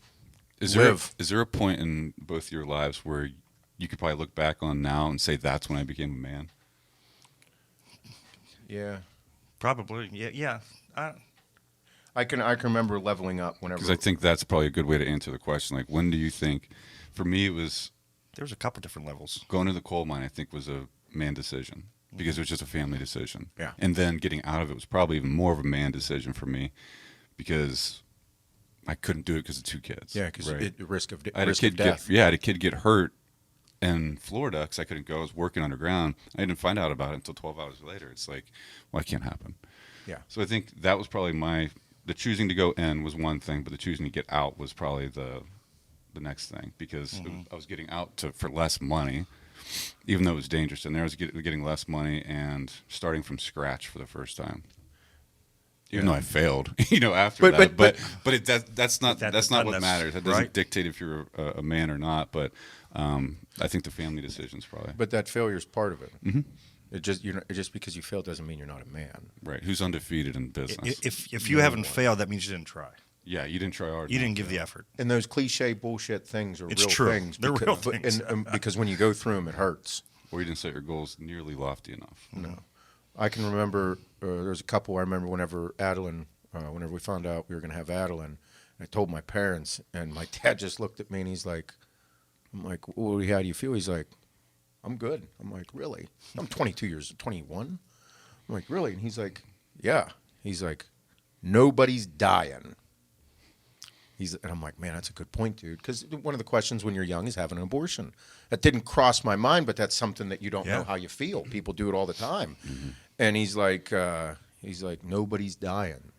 S2: Is
S1: Live.
S2: there a point in both your lives where you could probably look back on now and say that's when I became a man?
S1: Yeah,
S3: Probably. Yeah.
S1: I can remember leveling up whenever.
S2: Because I think that's probably a good way to answer the question. Like, when do you think? For me, it was
S3: There's a couple different levels.
S2: going to the coal mine. I think was a man decision because it was just a family decision.
S1: Yeah.
S2: And then getting out of it was probably even more of a man decision for me because I couldn't do it because of two kids.
S1: Yeah, because
S2: right?
S1: risk of
S2: I had a
S1: risk
S2: kid
S1: of death.
S2: I had a kid get hurt in Florida because I couldn't go. I was working underground. I didn't find out about it until 12 hours later. It's like, well, it can't happen.
S1: Yeah.
S2: So I think that was probably the choosing to go in was one thing, but the choosing to get out was probably the next thing because I was getting out for less money, even though it was dangerous. And there I was getting less money and starting from scratch for the first time. Even though I failed, after that, that's not
S3: that's
S2: what
S3: not
S2: matters. That doesn't
S3: right.
S2: dictate if you're a man or not. But I think the family decision's probably
S1: But that failure is part of it. Mm-hmm. Just because you failed doesn't mean you're not a man.
S2: right. Who's undefeated in business?
S3: If you haven't failed, that means you didn't try.
S2: Yeah, you didn't try hard.
S3: You
S2: enough.
S3: didn't give the effort.
S1: And those cliche bullshit things are
S3: It's
S1: real
S3: true.
S1: things.
S3: They're real things.
S1: Because when you go through them, it hurts.
S2: Or you didn't set your goals nearly lofty enough.
S1: No. I can remember there was a couple. I remember whenever whenever we found out we were going to have Adeline, I told my parents, and my dad just looked at me and he's like, I'm like, well, how do you feel? He's like, I'm good. I'm like, really? I'm 21. I'm like, really? And he's like, yeah. He's like, nobody's dying. And I'm like, man, that's a good point, dude. Because one of the questions when you're young is having an abortion. That didn't cross my mind, but that's something that you don't know how you feel. People do it all the time. Mm-hmm. And he's like, nobody's dying.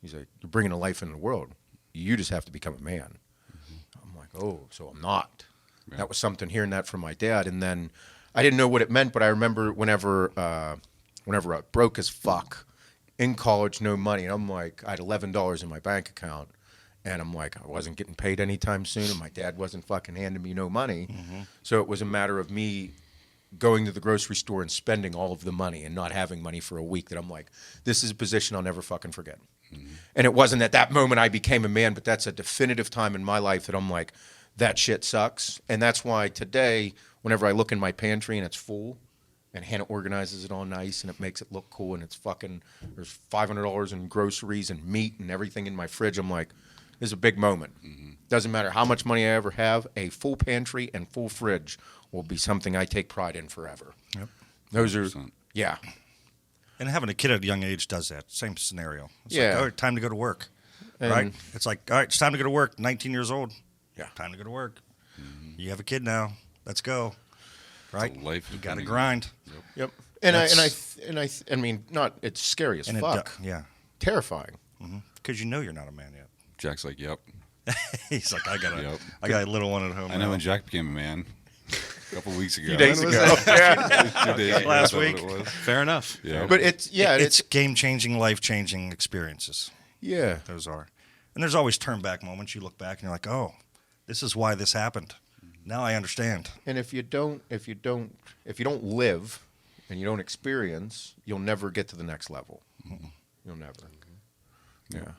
S1: He's like, you're bringing a life into the world. You just have to become a man. Mm-hmm. I'm like, oh, so I'm not. Yeah. That was something, hearing that from my dad. And then I didn't know what it meant, but I remember whenever I broke as fuck in college, no money. And I'm like, I had $11 in my bank account. And I'm like, I wasn't getting paid anytime soon, and my dad wasn't fucking handing me no money. Mm-hmm. So it was a matter of me going to the grocery store and spending all of the money and not having money for a week, that I'm like, this is a position I'll never fucking forget. Mm-hmm. And it wasn't at that moment I became a man, but that's a definitive time in my life that I'm like, that shit sucks. And that's why today, whenever I look in my pantry and it's full, and Hannah organizes it all nice and it makes it look cool, and it's fucking, there's $500 in groceries and meat and everything in my fridge, I'm like, this is a big moment. Mm-hmm. Doesn't matter how much money I ever have, a full pantry and full fridge will be something I take pride in forever.
S3: Yep.
S1: Those are,
S2: 100%.
S1: yeah.
S3: And having a kid at a young age does that. Same scenario. It's
S1: Yeah.
S3: like, all right, time to go to work.
S1: And-
S3: right? It's like, all right, it's time to go to work. 19 years old.
S1: Yeah.
S3: Time to go to work. Mm-hmm. You have a kid now. Let's go. Right?
S2: life
S3: You got to
S2: depending-
S3: grind.
S1: Yep. And I mean, not, it's scary as
S3: And
S1: fuck.
S3: yeah.
S1: Terrifying.
S3: Because you know you're not a man yet.
S2: Jack's like, yep.
S3: He's like, I got
S2: Yep.
S3: a little one at home.
S2: I know
S3: now.
S2: when Jack became a man a couple weeks ago.
S1: A few days ago. Yeah.
S2: 2 days ago,
S3: Last
S2: is that what
S3: week.
S2: it was?
S5: Fair enough.
S2: Yeah.
S1: But it's, yeah,
S3: it's game-changing, life-changing experiences.
S1: yeah.
S3: Those are. And there's always turn-back moments. You look back and you're like, oh, this is why this happened. Now I understand.
S1: And if you don't live and you don't experience, you'll never get to the next level. You'll never. Yeah.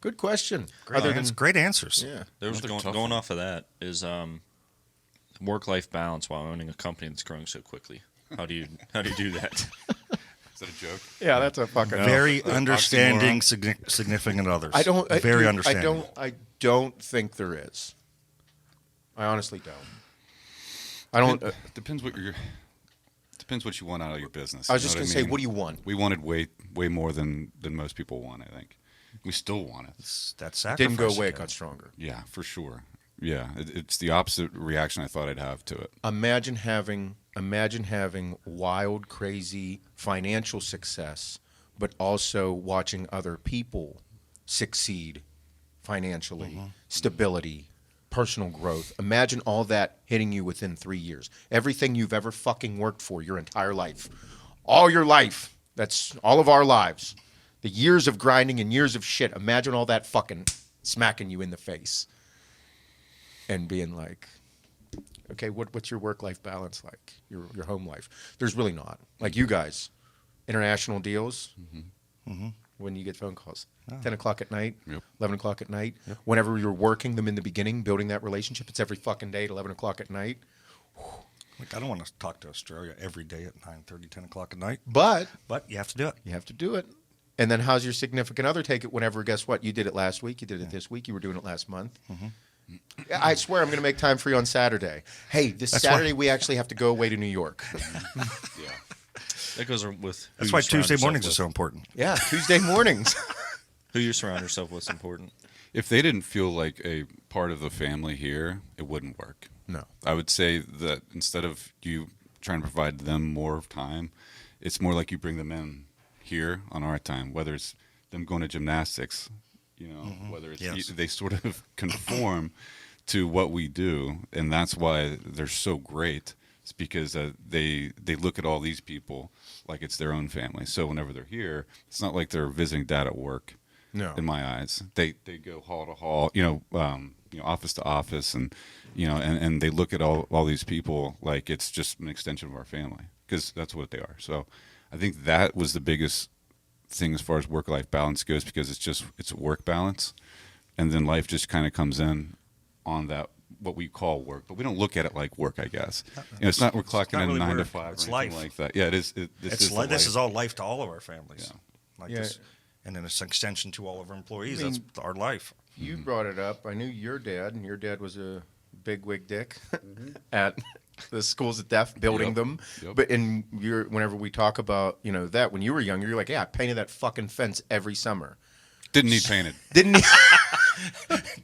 S1: Good question.
S3: Great answers.
S1: Yeah.
S4: There was
S2: Another tough
S4: going
S2: one.
S4: off of that is work-life balance while owning a company that's growing so quickly. How do you do that?
S2: Is that a joke?
S1: Yeah, that's a fucking
S3: Very understanding, significant others. Very understanding.
S1: I don't think there is. I honestly don't. I don't.
S2: Depends what you want out of your business.
S1: I was
S2: you
S1: just
S2: know
S1: gonna say, what do you want?
S2: We wanted way more than most people want. I think we still want it.
S3: That sacrifice.
S1: Didn't go away. It
S3: again.
S1: got stronger.
S2: Yeah, for sure. Yeah, it's the opposite reaction I thought I'd have to it.
S1: Imagine having wild, crazy financial success, but also watching other people succeed financially, stability, personal growth. Imagine all that hitting you within 3 years. Everything you've ever fucking worked for your entire life. All your life. That's all of our lives. The years of grinding and years of shit. Imagine all that fucking smacking you in the face. And being like, okay, what's your work-life balance like? Your home life? There's really not. Like you guys, international deals, when you get phone calls. 10 o'clock at night,
S2: Yep.
S1: 11 o'clock at night. Whenever you're working them in the beginning, building that relationship, it's every fucking day at 11 o'clock at night.
S3: Like, I don't want to talk to Australia every day at 9:30, 10 o'clock at night.
S1: But
S3: But you have to do it.
S1: you have to do it. And then how's your significant other take it whenever, guess what? You did it last week. You did it this week. You were doing it last month. I swear I'm going to make time for you on Saturday. Hey, this
S3: That's
S1: Saturday we actually have to go away to New York.
S2: Yeah.
S4: That goes with who
S3: That's
S4: you
S3: why
S4: surround
S3: Tuesday
S4: yourself
S3: mornings are
S4: with.
S3: so important.
S1: Yeah, Tuesday mornings.
S4: Who you surround yourself with is important.
S2: If they didn't feel like a part of the family here, it wouldn't work.
S1: No.
S2: I would say that instead of you trying to provide them more time, it's more like you bring them in here on our time, whether it's them going to gymnastics, whether it's
S3: Yes.
S2: they sort of conform to what we do, and that's why they're so great. It's because they look at all these people like it's their own family. So whenever they're here, it's not like they're visiting dad at work.
S1: No.
S2: In my eyes, they go hall to hall, office to office, and and they look at all these people like it's just an extension of our family, because that's what they are. So I think that was the biggest thing as far as work-life balance goes, because it's work balance, and then life just kind of comes in on that, what we call work, but we don't look at it like work, I guess. It's not we're clocking
S3: not
S2: in
S3: really
S2: 9 to
S3: work.
S2: 5
S3: It's
S2: or anything
S3: life.
S2: like that. Yeah, it is.
S3: This is all life to all of our families.
S2: Yeah.
S3: Like
S1: Yeah.
S3: this, and then it's an extension to all of our employees.
S1: I mean-
S3: That's our life.
S1: You brought it up. I knew your dad, and your dad was a big wig dick at the schools of deaf, building
S2: Yep.
S1: them.
S2: Yep.
S1: But whenever we talk about that, when you were younger, you're like, yeah, I painted that fucking fence every summer.
S2: Didn't need painted.
S1: Didn't he?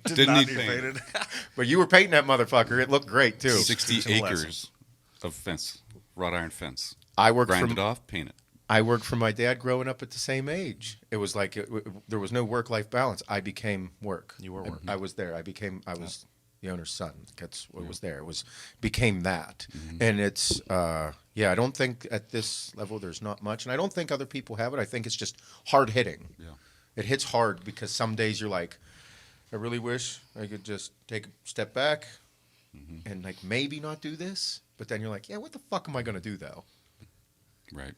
S2: Didn't
S3: not
S2: need
S3: be
S2: painted.
S1: But you were painting that motherfucker. It looked great too.
S2: 60
S3: Teach 'em a lesson.
S2: acres of fence, wrought iron fence.
S1: I worked
S2: Grind
S1: from
S2: it off, paint it.
S1: I worked for my dad growing up at the same age. It was like there was no work-life balance. I became work.
S3: You were work.
S1: I was there. I was the owner's son. That's what was there. It became that. And it's I don't think at this level there's not much, and I don't think other people have it. I think it's just hard hitting.
S2: Yeah.
S1: It hits hard because some days you're like, I really wish I could just take a step back and like maybe not do this. But then you're like, yeah, what the fuck am I going to do though?
S2: Right.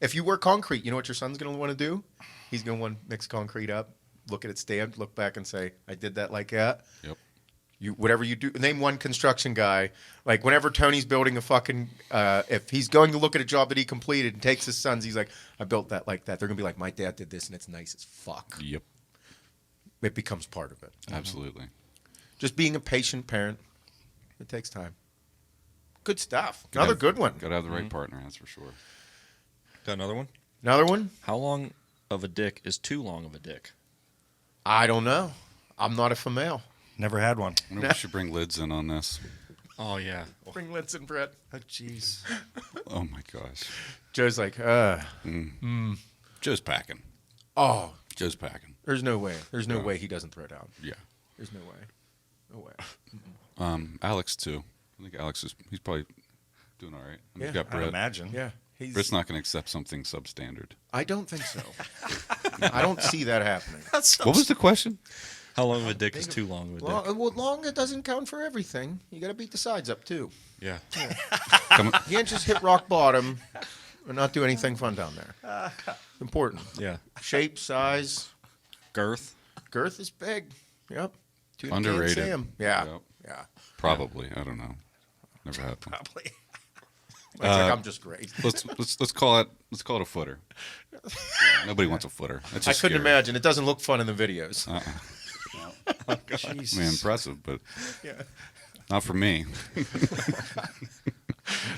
S1: If you work concrete, you know what your son's going to want to do? He's going to want to mix concrete up, look at it stamped, look back and say, I did that like that.
S2: Yep.
S1: Whatever you do, name one construction guy. Like whenever Tony's building a fucking, if he's going to look at a job that he completed and takes his sons, he's like, I built that like that. They're going to be like, my dad did this and it's nice as fuck.
S2: Yep.
S1: It becomes part of it.
S2: Absolutely.
S1: Just being a patient parent, it takes time. Good stuff.
S2: Gotta
S1: Another
S2: have-
S1: good one.
S2: Gotta have the right partner, that's for sure.
S4: Got another one?
S1: Another one?
S4: How long of a dick is too long of a dick?
S1: I don't know. I'm not a female.
S3: Never had one.
S2: I wonder if we should bring lids in on this.
S4: Oh, yeah.
S1: Bring Litz and Brett.
S3: Oh, jeez.
S2: Oh my gosh.
S1: Joe's like,
S2: Joe's packing.
S1: oh,
S2: Joe's packing.
S1: there's no way. There's no
S2: Yeah.
S1: way he doesn't throw down.
S2: Yeah.
S1: There's no way. No way.
S2: Alex too. I think he's probably doing all right. And
S1: Yeah,
S2: we've got
S3: I'd
S2: Brett.
S3: imagine.
S1: Yeah. He's,
S2: Brett's not going to accept something substandard.
S1: I don't think so. I don't see that happening.
S2: What was the question?
S4: How long of a dick is too long of a dick?
S1: Long it doesn't count for everything. You got to beat the sides up too.
S4: Yeah.
S2: Come-
S1: You can't just hit rock bottom and not do anything fun down there. Important.
S4: Yeah.
S1: Shape, size,
S4: Girth.
S1: girth is big. Yep. Tuna
S2: Underrated.
S1: Can Sam. Yeah.
S2: Yep.
S1: Yeah.
S2: Probably. I don't know. Never happened.
S3: Probably.
S1: It's like, I'm just great.
S2: Let's call it a footer. Nobody wants a footer. That's
S1: I
S2: just
S1: couldn't
S2: scary.
S1: imagine. It doesn't look fun in the videos.
S2: I mean, impressive, but not for me.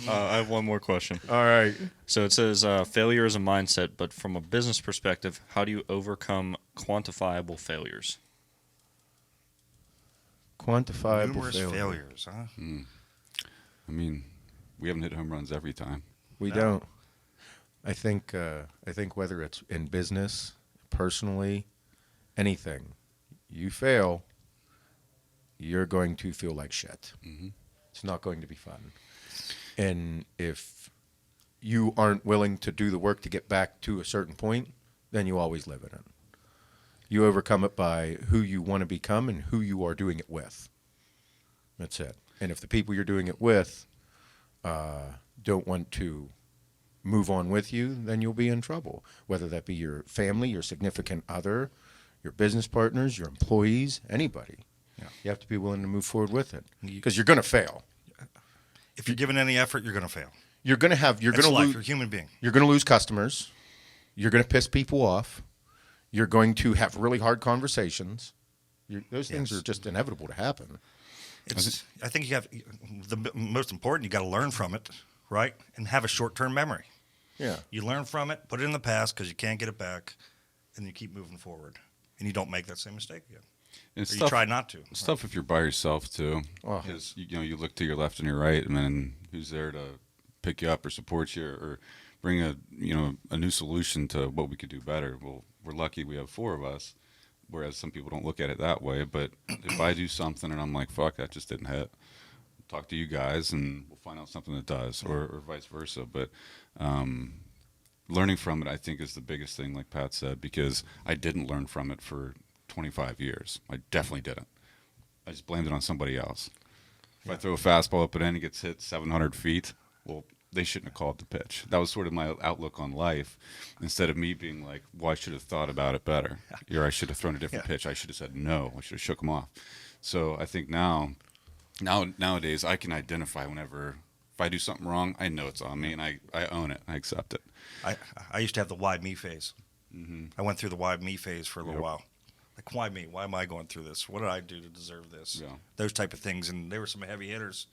S4: I have one more question.
S1: All right.
S4: So it says failure is a mindset, but from a business perspective, how do you overcome quantifiable failures?
S1: Quantifiable
S3: Numerous
S1: failure.
S3: failures, huh?
S2: I mean, we haven't hit home runs every time.
S1: We don't. I think whether it's in business, personally, anything, you fail, you're going to feel like shit.
S2: Mm-hmm.
S1: It's not going to be fun. And if you aren't willing to do the work to get back to a certain point, then you always live in it. You overcome it by who you want to become and who you are doing it with. That's it. And if the people you're doing it with don't want to move on with you, then you'll be in trouble. Whether that be your family, your significant other, your business partners, your employees, anybody.
S3: Yeah.
S1: You have to be willing to move forward with it because you're going to fail.
S3: If you're given any effort, you're going to fail.
S1: You're going to have. You're
S3: It's
S1: going to
S3: life.
S1: lose.
S3: You're a human being.
S1: You're going to lose customers. You're going to piss people off. You're going to have really hard conversations. Those things
S3: Yes.
S1: are just inevitable to happen.
S3: I think you have the most important. You got to learn from it, right, and have a short-term memory.
S1: Yeah.
S3: You learn from it, put it in the past because you can't get it back, and you keep moving forward, and you don't make that same mistake again.
S2: And
S3: Or you try not to.
S2: It's tough if you're by yourself too,
S1: Oh.
S2: because you look to your left and your right, and then who's there to pick you up or support you or bring a new solution to what we could do better. Well, we're lucky we have four of us, whereas some people don't look at it that way. But if I do something and I'm like, fuck, that just didn't hit, talk to you guys and we'll find out something that does, or vice versa. But learning from it, I think, is the biggest thing, like Pat said, because I didn't learn from it for 25 years. I definitely didn't. I just blamed it on somebody else. If I throw a fastball up and in, it gets hit 700 feet, well, they shouldn't have called the pitch. That was sort of my outlook on life, instead of me being like, well, I should have thought about it better. Or I should have thrown a different pitch. I should have said no. I should have shook him off. So I think nowadays I can identify whenever, if I do something wrong, I know it's on me, and I own it. I accept it.
S3: I used to have the why me phase.
S2: Mm-hmm.
S3: I went through the why me phase for a little
S2: Yep.
S3: while. Like, why me? Why am I going through this? What did I do to deserve this?
S2: Yeah.
S3: Those type of things. And there were some heavy hitters.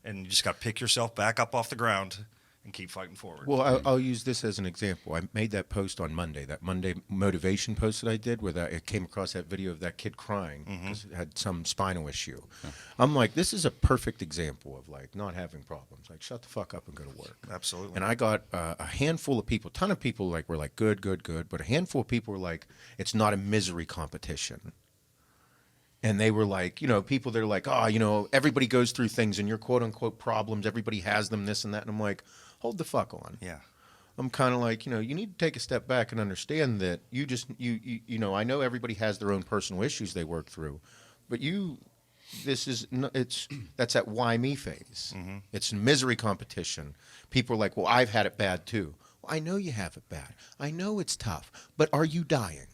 S3: And you just got to pick yourself back up off the ground and keep fighting forward.
S1: Well, I'll use this as an example. I made that post on Monday, that Monday motivation post that I did, where it came across that video of that kid crying because it had some spinal issue. Yeah. I'm like, this is a perfect example of like not having problems. Like, shut the fuck up and go to work.
S3: Absolutely.
S1: And I got a handful of people, ton of people like were like good, but a handful of people were like, it's not a misery competition. And they were like, people that are like, everybody goes through things and your quote unquote problems, everybody has them, this and that. And I'm like, hold the fuck on.
S3: Yeah.
S1: I'm kind of like, you need to take a step back and understand that I know everybody has their own personal issues they work through, but that's that why me phase. Mm-hmm. It's a misery competition. People are like, well, I've had it bad too. Well, I know you have it bad. I know it's tough, but are you dying?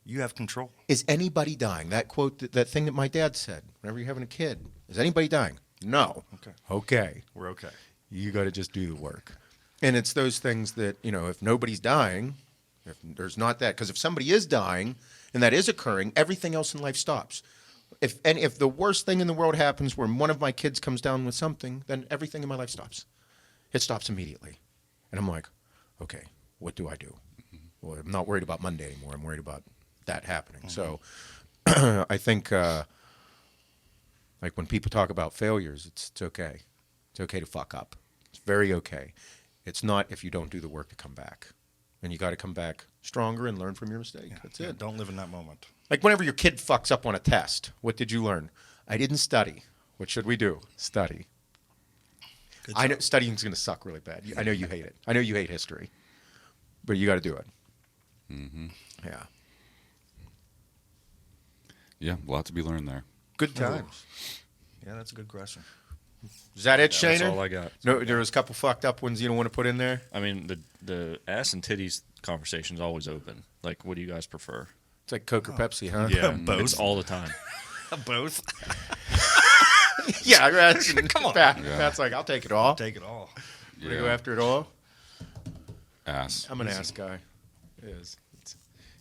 S3: You have control.
S1: Is anybody dying? That quote, that thing that my dad said, whenever you're having a kid, is anybody dying? No. Okay.
S3: We're okay.
S1: You got to just do the work. And it's those things that, if nobody's dying, if there's not that, because if somebody is dying and that is occurring, everything else in life stops. If the worst thing in the world happens where one of my kids comes down with something, then everything in my life stops. It stops immediately. And I'm like, okay, what do I do? Well, I'm not worried about Monday anymore. I'm worried about that happening. Mm-hmm. So I think like when people talk about failures, it's okay. It's okay to fuck up. It's very okay. It's not if you don't do the work to come back. And you got to come back stronger and learn from your mistake. That's it.
S3: Don't live in that moment.
S1: Like whenever your kid fucks up on a test, what did you learn? I didn't study. What should we do? Study. I know studying's going to suck really bad. I know you hate it. I know you hate history. But you got to do it.
S2: Mm-hmm.
S1: Yeah.
S2: Yeah, a lot to be learned there.
S1: Good times.
S3: Yeah, that's a good question.
S1: Is that it,
S4: That's
S1: Shayner?
S4: all I got.
S1: No, there was a couple fucked up ones you don't want to put in there.
S4: I mean, the ass and titties conversation is always open. Like, what do you guys prefer?
S1: It's like Coke or Pepsi, huh?
S4: Yeah,
S3: Both.
S4: It's all the time.
S3: Both.
S1: Yeah, that's,
S3: Come on.
S1: That's like, I'll take it all.
S3: Take it all.
S1: Want to go after it all?
S2: Ass.
S1: I'm an ass guy. It is.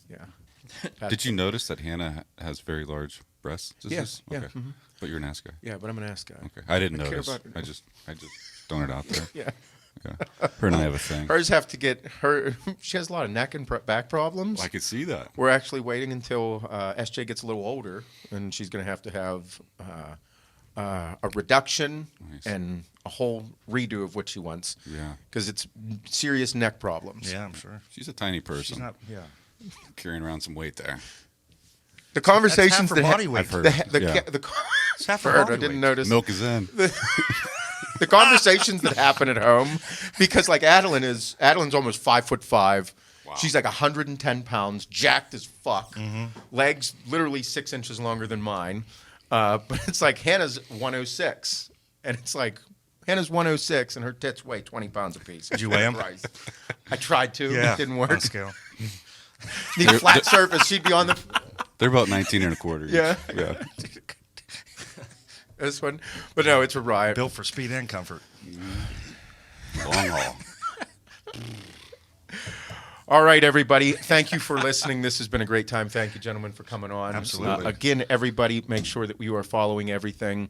S1: Yeah.
S2: Did you notice that Hannah has very large breasts? Is
S1: Yeah,
S2: this?
S1: yeah,
S2: Okay.
S1: mhm.
S2: But you're an ass guy.
S1: Yeah, but I'm an ass guy.
S2: Okay. I didn't
S1: I care
S2: notice.
S1: about it.
S2: I just thrown it out there.
S1: Yeah.
S2: Yeah. Her and I have a thing.
S1: Hers have to get her. She has a lot of neck and back problems.
S2: I could see that.
S1: We're actually waiting until SJ gets a little older, and she's going to have a reduction
S2: Nice.
S1: and a whole redo of what she wants.
S2: Yeah.
S1: Because it's serious neck problems.
S3: Yeah, I'm sure.
S2: She's a tiny person.
S3: She's not. Yeah.
S2: Carrying around some weight there.
S1: The conversations
S3: That's half her
S1: that
S3: body weight.
S2: I've heard.
S1: the
S3: It's half her
S1: I
S3: body
S1: didn't
S3: weight.
S1: notice
S2: Milk is in.
S1: the conversations that happen at home, because like Adeline's almost 5'5".
S2: Wow.
S1: She's like 110 pounds, jacked as fuck,
S3: Mm-hmm.
S1: legs literally 6 inches longer than mine. But it's like Hannah's 106, and it's like Hannah's 106, and her tits weigh 20 pounds apiece.
S3: Did you weigh 'em?
S1: Christ. I tried to.
S3: Yeah.
S1: It didn't work.
S3: On scale.
S1: Need a flat surface. She'd be on the
S2: They're about 19 and a quarter. each.
S1: Yeah.
S2: Yeah.
S1: this one, but no, it's a riot.
S3: Built for speed and comfort.
S2: Long haul.
S1: All right, everybody. Thank you for listening. This has been a great time. Thank you, gentlemen, for coming on.
S3: Absolutely.
S1: Again, everybody, make sure that you are following everything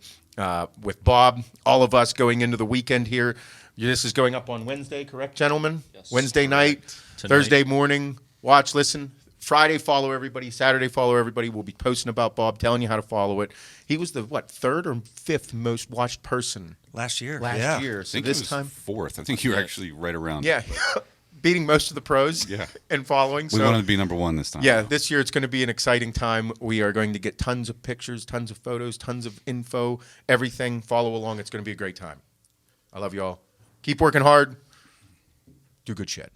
S1: with Bob. All of us going into the weekend here. This is going up on Wednesday, correct, gentlemen?
S4: Yes,
S1: Wednesday night,
S4: Tonight.
S1: Thursday morning. Watch, listen. Friday, follow everybody. Saturday, follow everybody. We'll be posting about Bob, telling you how to follow it. He was the, third or fifth most watched person
S3: Last year.
S1: last
S3: yeah.
S1: year.
S2: I
S1: So
S2: think
S1: this
S2: it was
S1: time,
S2: fourth. I think you were actually right around.
S1: yeah, beating most of the pros
S2: Yeah.
S1: and following.
S2: We
S1: So
S2: wanted to be number one this time.
S1: yeah,
S2: though.
S1: this year it's going to be an exciting time. We are going to get tons of pictures, tons of photos, tons of info, everything. Follow along. It's going to be a great time. I love you all. Keep working hard. Do good shit.